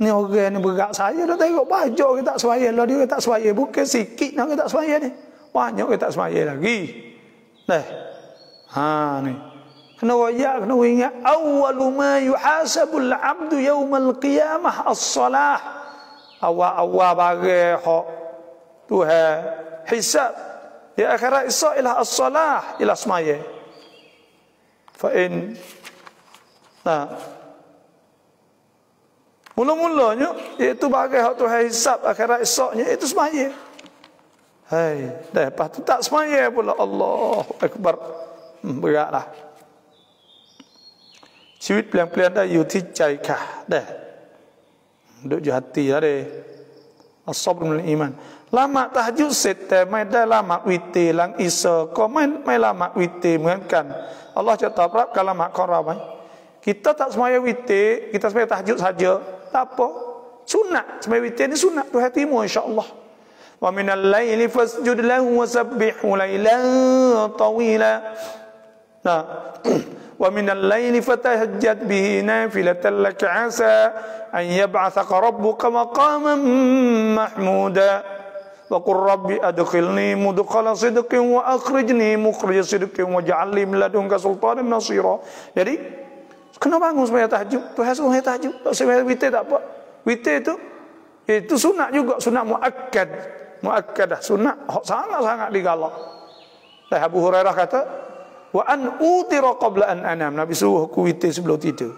Ni orang ni berat saya dah tengok baju kita tak semaya lah, dia tak semaya, bukan sikit nak tak semaya ni. Banyak kita tak semaya lagi. Ni. Kena royak, kena ingat. Awwalu ma yuhasabul abdu yawmal qiyamah as-salah. Awal-awal bagi hak Tuhan hisab di akhirat esok ialah as-salah, ialah semaya. Fa in mula-mulanya iaitu bagi hak Tuhan hisab akhirat esoknya itu semaya. Lepas tu tak semaya pula. Allahu Akbar. Beratlah.ชีวิต เปลี่ยนได้อยู่ที่ใจค่ะduduk di hati ada as-sabr min iman. Lama tahajudเสร็จแต่ไม่ได้ละหมาดวิเตหลังอิสาก็ไม่ละหมาดวิเตเหมือนกัน Allah จะตอบรับการละหมาดของเราไหม Kita tak semaya witir, kita semaya tahajud saja, tak apa. Sunat, semaya witir ni sunat, Tuhan terima insya-Allah. Wa minal laili fasjud lahu wasabbihu lailan tawila. Wa minal laili fatahajjad bihi nafilatan laka 'asa an yab'athaka rabbuka maqaman mahmuda. Wa qur rabbi adkhilni mudkhala sidqin wa akhrijni mukhrij sidqin waj'al li min ladunka sultanan nasira. Jadi kena bangun sembahyang tahajud. Tuhan suruh sembahyang tahajud. Sembahyang witir tak apa. Witir itu sunat juga, sunat muakkad. Muakkadah, sunat sangat-sangat digalak. Abu Hurairah kata, wa an utira qabla an anam. Nabi suruh aku witir sebelum tidur.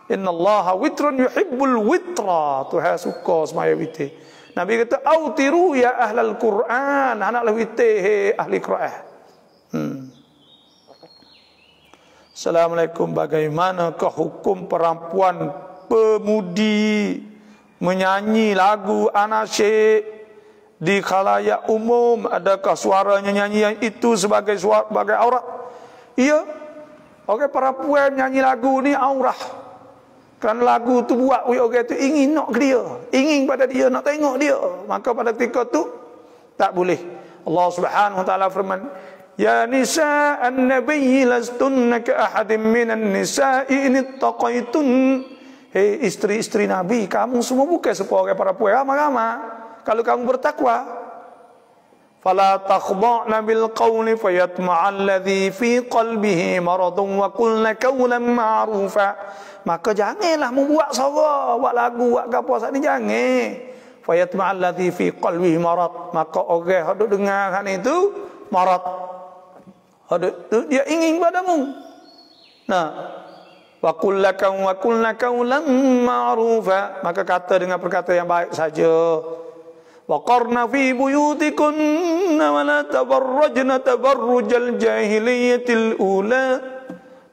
Innallaha witrun yuhibbul witra. Tuhan suka sembahyang witir. Nabi kata, autiru ya ahlal Quran. Anaklah witir ahli Quran. Assalamualaikum, bagaimanakah hukum perempuan pemudi menyanyi lagu anasyid di khalayak umum? Adakah suaranya nyanyian itu sebagai aurat? Iya. Orang perempuan nyanyi lagu ni aurat. Kerana lagu tu buat orang tu ingin nak ke dia, ingin pada dia, nak tengok dia. Maka pada ketika tu tak boleh. Allah Subhanahu wa taala firman, Ya nisa an-nabiy lastunna ka ahadin minan nisa'i in ittaqaitun. Hei isteri-isteri Nabi, kamu semua bukan seperti para puan ramai-ramai. Kalau kamu bertakwa, fala takhda'na bil qawli fayatma'a alladhi fi qalbihi maradun wa qulna qawlan ma'rufa. Maka janganlah membuat suara, buat lagu, buat apa saat ni jangan. Fayatma'a alladhi fi qalbihi marad. Maka orang hendak dengar hal itu marad. Dia ingin padamu. Wa qulna qawlan ma'rufa. Maka kata dengan perkata yang baik saja. Wa qarna fi buyutikunna wa la tabarrajna tabarrujal jahiliyatil ula.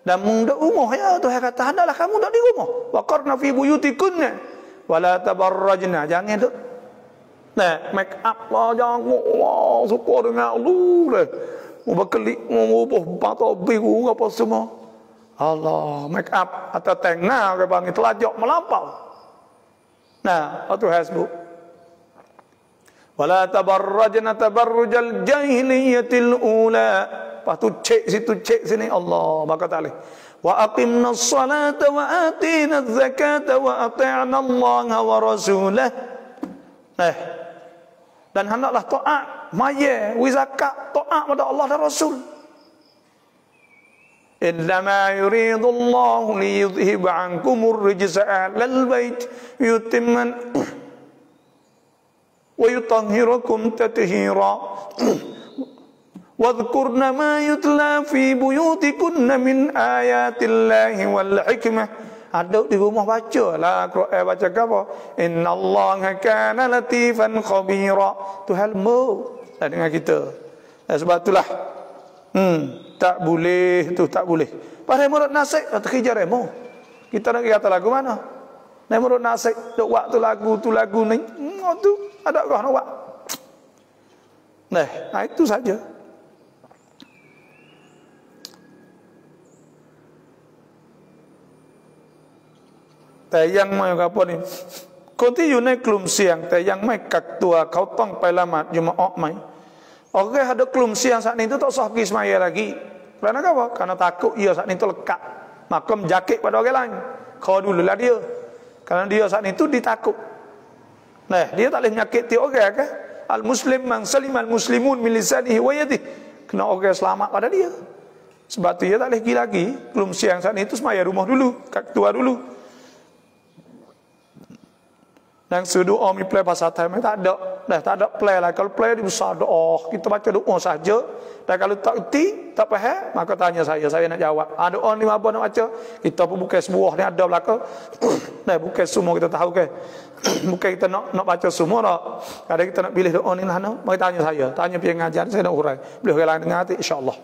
Dan mungdak rumah ya Tuhan kata hendaklah kamu dak di rumah. Wa qarna fi buyutikunna wa la tabarrajna. Jangan duk make up lah, jangan suka dengan Allah. Mau berkelik, mau ubah patah biru apa semua. Allah, make up atau tengah ke bang telajak melampau. Nah, itu hasbu. Wala tabarrajna tabarrujal jahiliyatil ula. Lepas tu cek situ cek sini Allah maka ta'ala. Wa aqimnas salata wa atinaz zakata wa ati'na Allah wa rasulah. Dan hendaklah taat maya wi zakat taat pada Allah dan Rasul. Innama yuridu Allah liyudhhiba 'ankumur rijsa ahlal bait yutimman wa yutahhirakum tathira. Wadhkurna ma yutla fi buyutikunna min ayatillahi wal hikmah. Ada di rumah baca lah Quran baca apa? Innallaha kana latifan khabira. Tuhan mau dengan kita. Sebab itulah tak boleh tu tak boleh. Pada murid nasik atau kejar remo. Kita nak kata lagu mana? Nak murid nasik dok waktu tu lagu ni. Tu ada kah nak buat? Nah, itu saja.แต่ยังไม่ครับพวกนี้คนที่อยู่ในกลุ่มเสี่ยงแต่ยังไม่กักตัวเขาต้องไปละหมาดยุมอะห์ไหม Oke, ada kelum siang saat itu tak sah pergi semaya lagi. Kerana apa? Karena takut ia saat itu lekat. Maka menjakit pada orang lain. Kau dululah dia. Karena dia saat itu ditakut. Nah, dia tak boleh menyakiti orang kan? Al-Muslim man salim al-muslimun min lisanihi wa yadihi. Kena orang selamat pada dia. Sebab tu dia tak boleh pergi lagi. Kelum siang saat itu semaya rumah dulu, kat tua dulu. Yang sedoa mi play pasal time tak ada. Dah tak ada play lah. Kalau play dia besar doa. Kita baca doa saja. Dan kalau tak erti, tak faham, maka tanya saya nak jawab. Doa ni apa nak baca? Kita pun bukan sebuah ni ada belaka. Dah bukan semua kita tahu ke. Bukan kita nak baca semua tak. Kadang kita nak pilih doa ni lah. Mari tanya saya. Tanya pergi ngajar saya nak urai. Boleh orang lain dengar hati insya-Allah.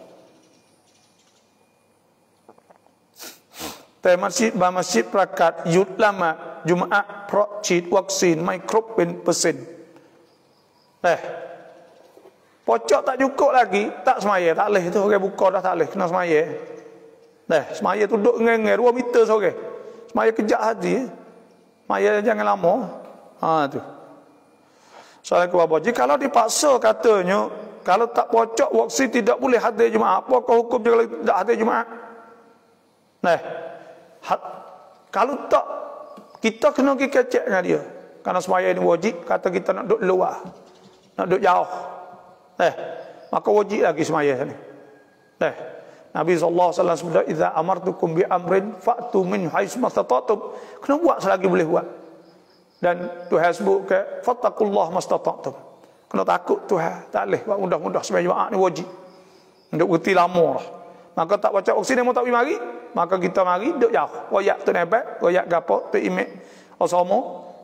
แต่มัสยิดประกาศหยุดละหมาดจุมอะห์เพราะฉีดวัคซีนไม่ครบเป็นเปอร์เซ็นต์pocok tak cukup lagi tak semaya tak boleh tu orang buka dah tak boleh kena semaya semaya tu duduk ngeng 2 meter seorang semaya kejap hati semaya jangan lama tu soal kebawa kalau dipaksa katanya kalau tak pocok vaksin tidak boleh hadir Jumaat apakah hukum kalau tidak hadir Jumaat kalau tak kita kena pergi kecek dengan dia kerana semaya ini wajib kata kita nak duduk luar nak duduk jauh maka wajib lagi semaya ni Nabi SAW sebut idza amartukum bi amrin fa'tu min haitsu mastata'tum kena buat selagi boleh buat dan Tuhan sebut ke fattaqullah mastata'tum kena takut Tuhan tak boleh buat mudah-mudah semaya Jumaat ni wajib untuk berhenti lama lah maka tak baca vaksin yang tak pergi mari maka kita mari duduk jauh royak tu nebak royak gapo tu imek osamo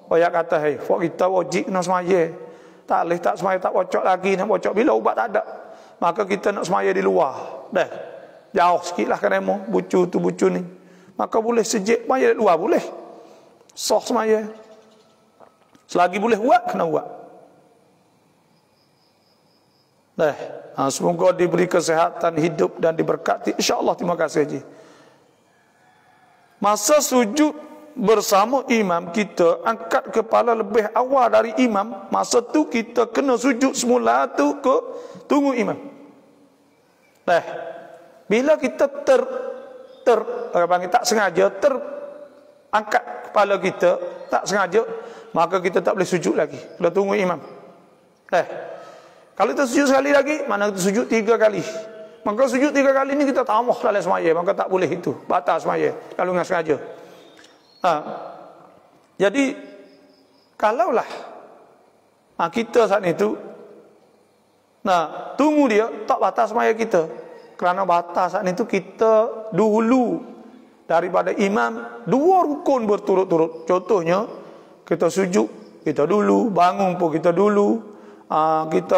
royak kata hei fak kita wajib kena semaya tak boleh tak semaya tak pocok lagi nak pocok bila ubat tak ada maka kita nak semaya di luar dah jauh sikitlah kan emo bucu tu bucu ni maka boleh sejik semaya di luar boleh sah semaya selagi boleh buat kena buat semoga diberi kesehatan hidup dan diberkati insya-Allah terima kasih Haji. Masa sujud bersama imam kita angkat kepala lebih awal dari imam masa tu kita kena sujud semula tu ke tunggu imam bila kita tak sengaja angkat kepala kita tak sengaja maka kita tak boleh sujud lagi kita tunggu imam kalau kita sujud sekali lagi mana kita sujud 3 kali maka sujud 3 kali ni kita tambah dalam semaya maka tak boleh itu batal semaya kalau enggak sengaja jadi kalaulah kita saat itu tunggu dia tak batal semaya kita kerana batal saat itu kita dulu daripada imam 2 rukun berturut-turut contohnya kita sujud kita dulu bangun pun kita dulu kita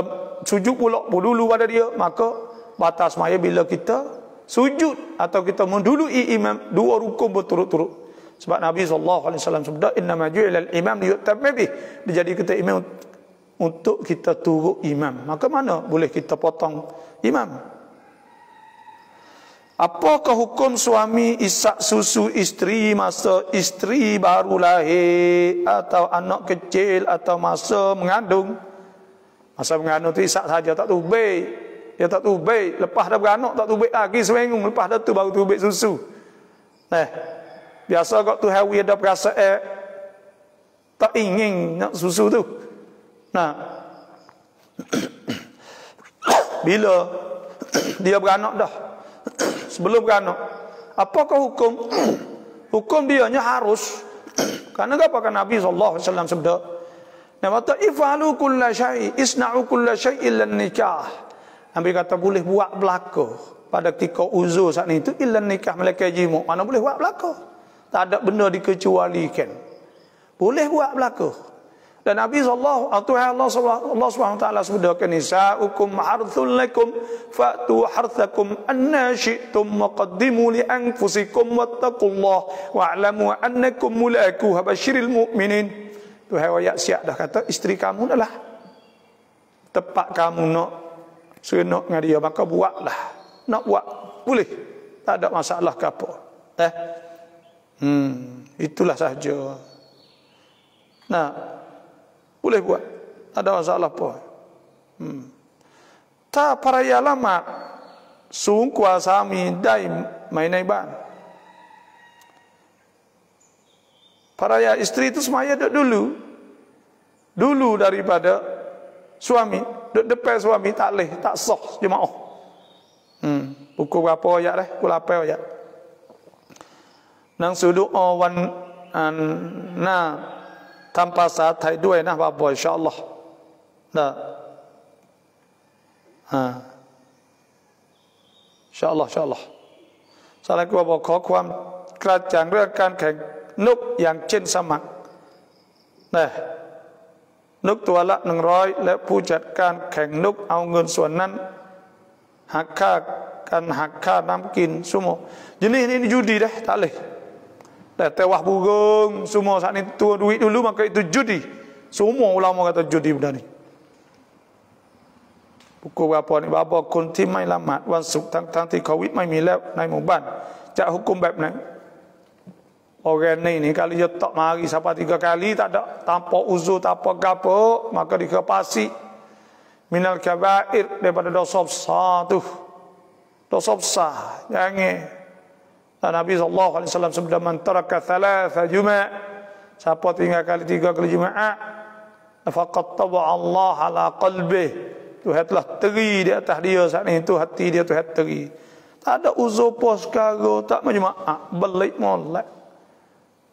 sujud pula pun dulu pada dia maka batas semaya bila kita sujud atau kita mendului imam 2 rukun berturut-turut sebab Nabi SAW sabda innama ju'ilal imam liyutamma bih dijadikan kita imam untuk kita turut imam maka mana boleh kita potong imam Apakah hukum suami isak susu isteri masa isteri baru lahir atau anak kecil atau masa mengandung? Masa mengandung tu isak saja tak tubik. Dia tak tubik, lepas dah beranak tak tubik lagi seminggu, lepas dah tu baru tubik susu. Biasa kau tu hawi ada perasaan tak ingin nak susu tu. Bila dia beranak dah, sebelum beranak, apakah hukum? Hukum dianya harus. Karena apa? Kan Nabi SAW sabda, "Namata ifalu kulla syai, isna'u kulla syai illa nikah." Nabi kata boleh buat belaka pada ketika uzur saat itu illa nikah, melainkan jima. Mana boleh buat belaka? Tak ada benda dikecualikan. Boleh buat belaka. Dan Nabi Allah SWT sebutkan, nisa'ukum harthul lakum fa'tu harthakum anna syi'tum waqaddimu li anfusikum wattaqullah wa'lamu annakum mulaku habashiril mu'minin. Tu ayat siap dah kata isteri kamu adalah tepat kamu nak seronok dengan dia, maka buatlah. Nak buat boleh, tak ada masalah ke apa. Itulah sahaja. Boleh buat, ada masalah apa. Tak para alamat sung kuasami dai mainai ban. Para ya isteri itu semaya dulu daripada suami, depan suami tak leh, tak sah jemaah. Pukul berapa ayat dah? Pukul 8 ayat. Nang suduk awan tanpa saat hai dua nah apa insyaallah. Insyaallah. Salah kuบอกขอความกระจ่างเรื่องการแข่งนกอย่างเช่นสมัครนกตัวละ100และผู้จัดการแข่งนกเอาเงินส่วนนั้นหักค่าน้ำกินsemua. Jenis ini judi dah, tak leh. Dah tewah burung semua saat ni tua duit dulu maka itu judi. Semua ulama kata judi benda ni. Pukul berapa ni bapaคนที่ไม่ละหมาดวันศุกร์ทั้งที่โควิดไม่มีแล้วในหมู่บ้านจะหุคุมแบบไหน Orang ni kalau dia tak mari sampai 3 kali tak ada tanpa uzur tanpa gapo maka dikepasi minal kabair daripada dosa besar tu. Dosa besar jangan. Dan Nabi SAW sebelum man taraka thalatha jumat, siapa tinggal 3 kali Jumaat, faqad taba Allah ala qalbih, Tuhan telah teri di atas dia saat ini, tu hati dia Tuhan teri. Tak ada uzur pos karo, tak berjemaah, balik molek.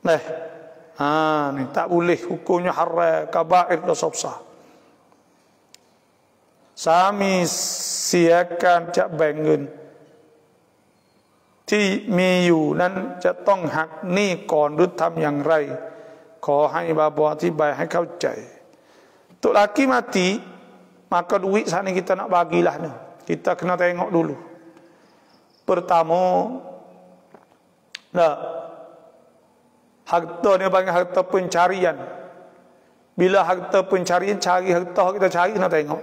Ni tak boleh, hukumnya haram, kabair dosa besar. Sami siakan cak bangun ที่มีอยู่นั้นจะต้องหักหนี้ก่อนหรือทำอย่างไรขอให้บาบอธิบายให้เข้าใจ Tok laki mati maka duit sana kita nak bagilah ni. Kita kena tengok dulu. Pertama harta ni panggil harta pencarian. Bila harta pencarian cari harta kita cari kena tengok.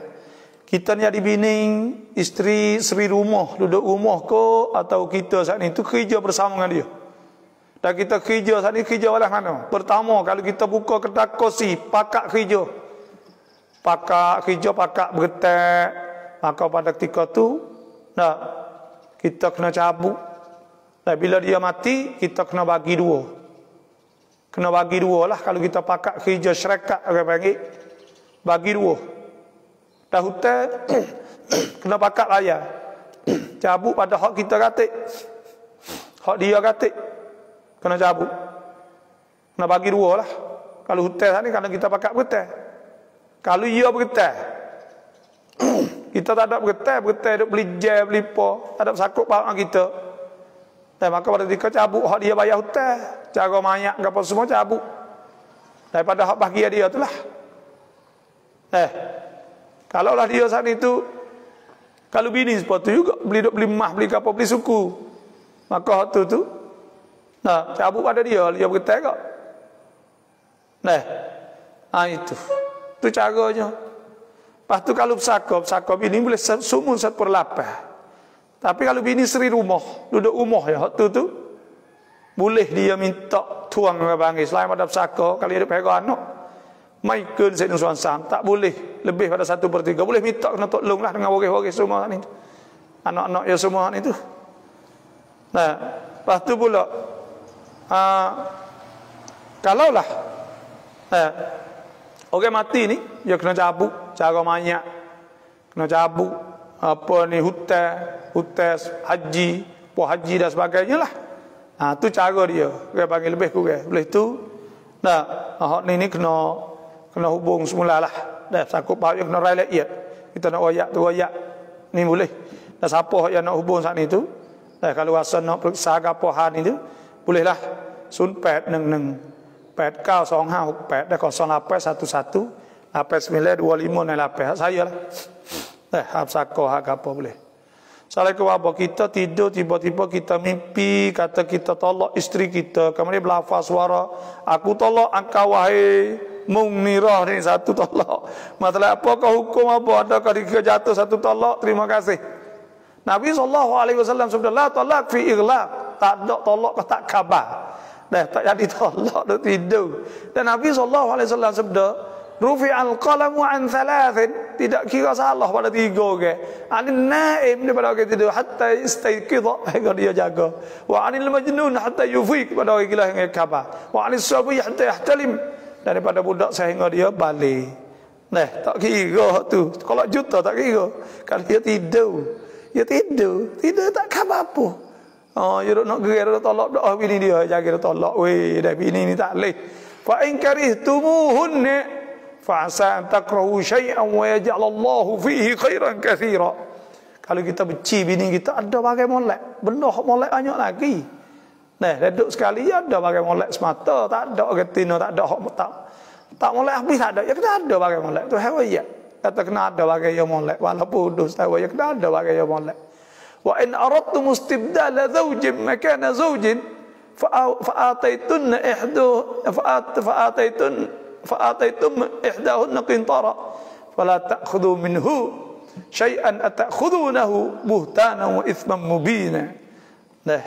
Kita ni ada bini, isteri, seri rumah, duduk rumah ko atau kita saat ni tu kerja bersama dengan dia. Dan kita kerja saat ni kerja oleh mana? Pertama kalau kita buka kedai kosi, pakak kerja. Pakak kerja, pakak bergetak. Maka pada ketika tu kita kena cabut. Dan bila dia mati, kita kena bagi dua. Kena bagi dua lah kalau kita pakak kerja syarikat orang panggil. Bagi dua. Dah hutan kena pakat raya. Cabut pada hak kita katik. Hak dia katik. Kena cabut. Kena bagi dua lah. Kalau hutan ni kalau kita pakat bergetar. Kalau ia bergetar. Kita tak ada bergetar duk beli jam, beli po, tak ada sakut bahawa kita. Dan maka pada ketika cabut hak dia bayar hutan. Cara mayak ke apa semua cabut. Daripada hak bahagia dia tu lah. Kalaulah dia saat itu, kalau bini seperti juga, beli mah, beli kapal, beli suku. Maka waktu tu, cabut pada dia bergetar kak. Itu. Itu caranya. Lepas tu kalau bersakop ini boleh sumun 1/8. Tapi kalau bini seri rumah, duduk rumah ya, waktu tu boleh dia minta tuang ke bangis. Selain pada pesaka, kalau dia pegang anak, maikun saya suan sam, tak boleh lebih pada 1/3. Boleh minta kena tolong lah dengan waris-waris semua ni. Anak-anak ya semua ni tu. Nah, lepas tu pula, kalaulah orang mati ni, dia kena cabut cara banyak, kena cabut apa ni hutan haji, puas haji dan sebagainya lah. Tu cara dia. Dia panggil lebih kurang. Boleh tu, hak ni kena hubung semula lah. Dah sakut bahawa kena rai laiyat. Kita nak royak tu royak. Ni boleh. Dan siapa yang nak hubung saat ni tu, kalau rasa nak periksa apa hal ni tu, bolehlah 0811 89258 dah 0811 89258 saya lah. Hak sako hak apa boleh. Assalamualaikum warahmatullahi wabarakatuh. Kita tidur tiba-tiba kita mimpi kata kita tolak isteri kita. Kemudian berlafaz suara, aku tolak engkau wahai Munirah ni satu tolak. Masalah apakah hukum apa? Adakah dia jatuh satu tolak? Terima kasih. Nabi SAW sabda la talak fi ighlaq. Tak ada tolak ke tak khabar. Dah tak jadi tolak dah tidur. Dan Nabi SAW sabda rufi'al qalamu an thalathin, tidak kira salah pada 3 orang. Anil naim daripada orang tidur hatta istayqidha, agar dia jaga. Wa anil majnun hatta yufiq, pada orang gila hingga khabar. Wa anis sabi hatta yahtalim, daripada budak sehingga dia balik. Nah, tak kira tu. Kalau juta tak kira. Kalau dia tidur, tidur tak khabar apa. Ya nak gerak tolak dah bini dia, jaga tolak weh dah bini ni tak leh. Fa in karihtumuhunna fa'asa an takrahu syai'an wa yaj'alallahu fihi khairan katsira. Kalau kita benci bini kita, ada bagai molek, benda molek banyak lagi. Nah, reduk sekali ada bagai molek semata, tak ada retina, tak ada hak tak molek habis tak ada. Ya kena ada bagai molek tu hawaya. Kata kena ada bagai yang molek walaupun dus hawaya kena ada bagai yang molek. Wa in aradtum istibdala zawjin makana zawjin fa'ataytun ihdahunna qintara fala ta'khudhu minhu syai'an ata'khudhunahu buhtanan wa ithman mubina. Nah.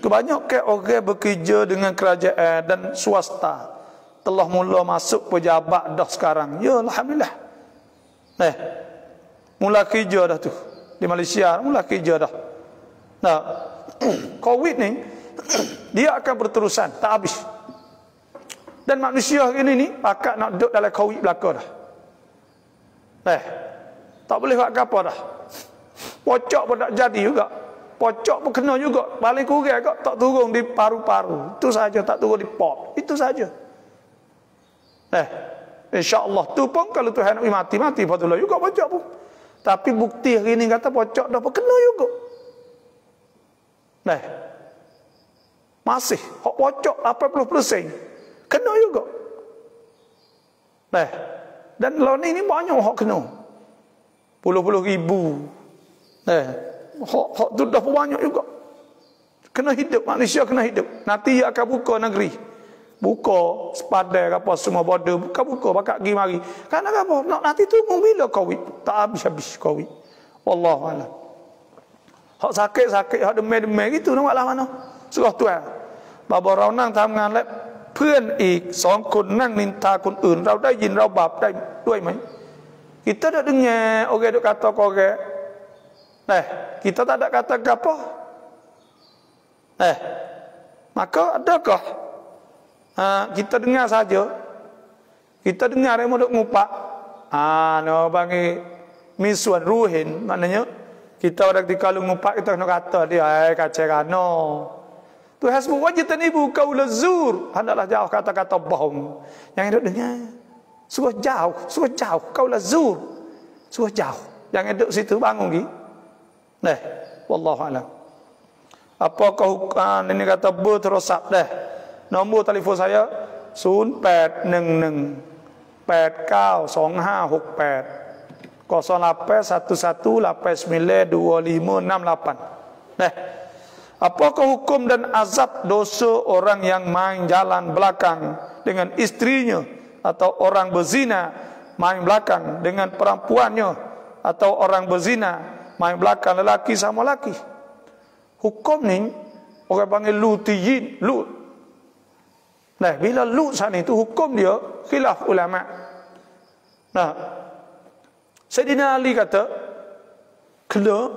Kebanyakan orang bekerja dengan kerajaan dan swasta telah mula masuk pejabat dah sekarang. Ya alhamdulillah. Nah. Mula kerja dah tu. Di Malaysia mula kerja dah. Nah, COVID ni dia akan berterusan, tak habis. Dan manusia hari ni pakat nak duduk dalam COVID belaka dah. Tak boleh buat apa dah. Pocok pun tak jadi juga. Pocok pun kena juga. Paling kurang kok tak turun di paru-paru. Itu saja, tak turun di pot. Itu saja. InsyaAllah tu pun kalau Tuhan nak mati patutlah juga pocok pun. Tapi bukti hari ni kata pocok dah pun kena juga. Masih hak pocok 80% kena juga. Dan lawan ini banyak hak kena. Puluh-puluh ribu. Hak tu dah banyak juga. Kena hidup, manusia kena hidup. Nanti ia akan buka negeri. Buka sepadai apa semua border, buka bakal pergi mari. Karena apa? Nanti tu bila COVID? Tak habis-habis COVID. Wallahu a'lam. Hak sakit-sakit, hak demam-demam gitu nak buat lah mana? Surah Tuhan. Baba เรานั่งทำงานและเพื่อนอีก2 คนนั่งนินทาคนอื่นเราได้ยินเราบาปได้ด้วยไหม? Kita dah dengar orang duk kata ke orang. Kita tak ada kata apa. Maka adakah kita dengar saja? Kita dengar yang duk ngupak. No bagi misuan ruhin, maknanya kita orang ketika lu ngupak kita kena kata dia kacerano. Tuhan sebut wajitan ibu qaul zur, hendaklah jauh kata-kata bohong. Yang hidup dengar suruh jauh qaul zur. Suruh jauh. Yang hidup situ bangun lagi. Wallahu a'lam. Apakah ini kata berterosap dah. Nombor telefon saya 0811 892568 0811892568. Apakah hukum dan azab dosa orang yang main jalan belakang dengan istrinya atau orang berzina main belakang dengan perempuannya, atau orang berzina main belakang lelaki sama lelaki. Hukum ni orang panggil lutiyin, lut. Nah, bila lut sana itu hukum dia khilaf ulama. Nah, Sayyidina Ali kata kena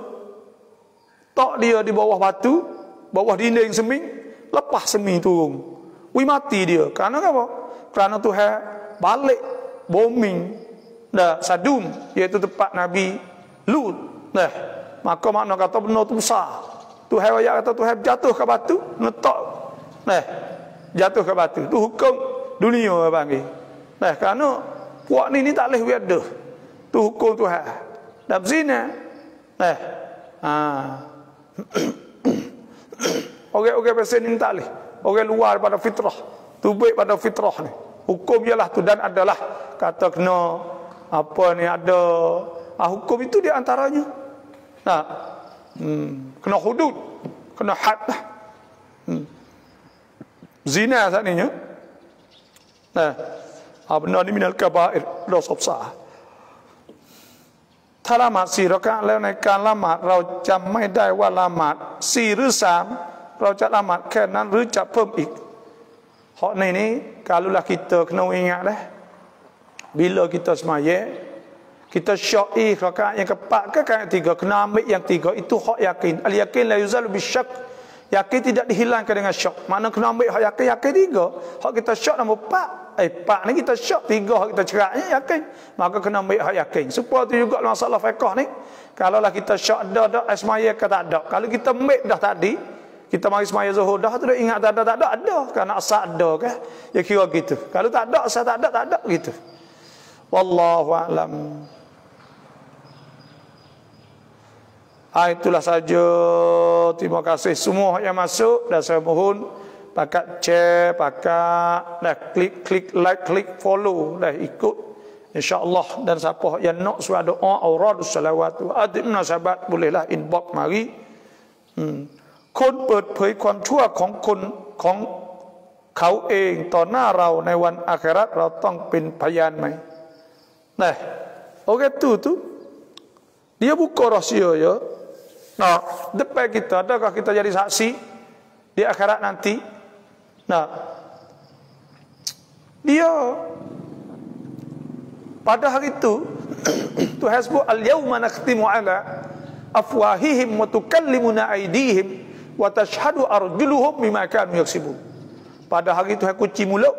tok dia di bawah batu, bawah dinding seming, lepas seming turun. Mati dia. Kerana apa? Kerana Tuhan balik bombing Sadum, iaitu tempat Nabi Lut. Nah, maka makna kata benda tu besar. Tuhan ayat kata Tuhan jatuh ke batu, letak. Nah, jatuh ke batu. Tu hukum dunia orang panggil. Nah, kerana puak ni tak boleh ada. Tu hukum Tuhan. Dan zina. Nah, orang-orang pasal ni tak boleh. Orang luar pada fitrah, tubik pada fitrah ni. Hukum ialah tu, dan adalah kata kena apa ni ada hukum itu di antaranya. Nah, kena hudud, kena had lah. Zina saatnya. Nah, benda ni minal kabair, dosa besar. ถ้าละหมาด4เราะกะอะห์แล้วในการละหมาดเราจำไม่ได้ว่าละหมาด4หรือ3เราจะละหมาดแค่นั้นหรือจะเพิ่มอีก hak ni kalaulah kita kena ingat dah bila kita semaya kita syai rakaat yang keempat ke rakaat ketiga kena ambil yang tiga itu hak yakin al yakin la yuzalu bisyak yakin tidak dihilangkan dengan syak makna kena ambil hak yakin tiga hak kita syak nombor 4 4 ni kita syak 3 hak kita ceraknya yakin maka kena ambil hak yakin supaya tu juga masalah fiqh ni kalaulah kita syak ada semaya ke tak ada kalau kita ambil dah tadi kita mari semaya zuhur dah tu dah ingat tak ada kerana asal ada ke ya kira gitu kalau tak ada asal tak ada gitu wallahu a'lam. Itulah saja, terima kasih semua yang masuk dan saya mohon pakat share, pakat dah klik like, klik follow, dah ikut insya-Allah. Dan siapa yang nak suara doa auradus salawat adim nasabat bolehlah inbox mari. คนเปิดเผยความชั่วของคนของเขาเองต่อหน้าเราในวันอาคิเราะห์เราต้องเป็นพยานไหม Nah, orang tu dia buka rahsia ya. Nah, depan kita adakah kita jadi saksi di akhirat nanti? Nah, dia pada hari itu Tuhan sebut al-yawma nakhtimu ala afwahihim wa tukallimuna aydihim wa tashhadu arjuluhum bima kanu yaksibun. Pada hari itu Tuhan kunci mulut,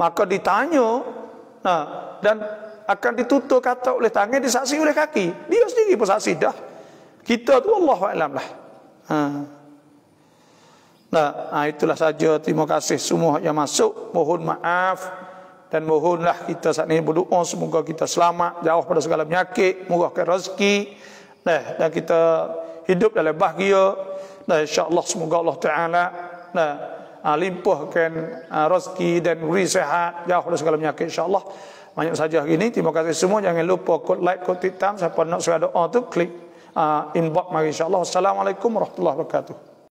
maka ditanya, dan akan ditutup kata oleh tangan, disaksi oleh kaki. Dia sendiri bersaksi dah. Kita tu Allahu a'lam lah. Itulah saja. Terima kasih semua yang masuk. Mohon maaf dan mohonlah kita saat ini berdoa semoga kita selamat, jauh pada segala penyakit, murahkan rezeki, dan kita hidup dalam bahagia. InsyaAllah semoga Allah Ta'ala limpahkan rezeki dan beri sehat, jauh pada segala penyakit insyaAllah. Banyak saja hari ini. Terima kasih semua. Jangan lupa kod like, kod titam. Siapa nak suara doa tu klik inbox mari insyaAllah. Assalamualaikum warahmatullahi wabarakatuh.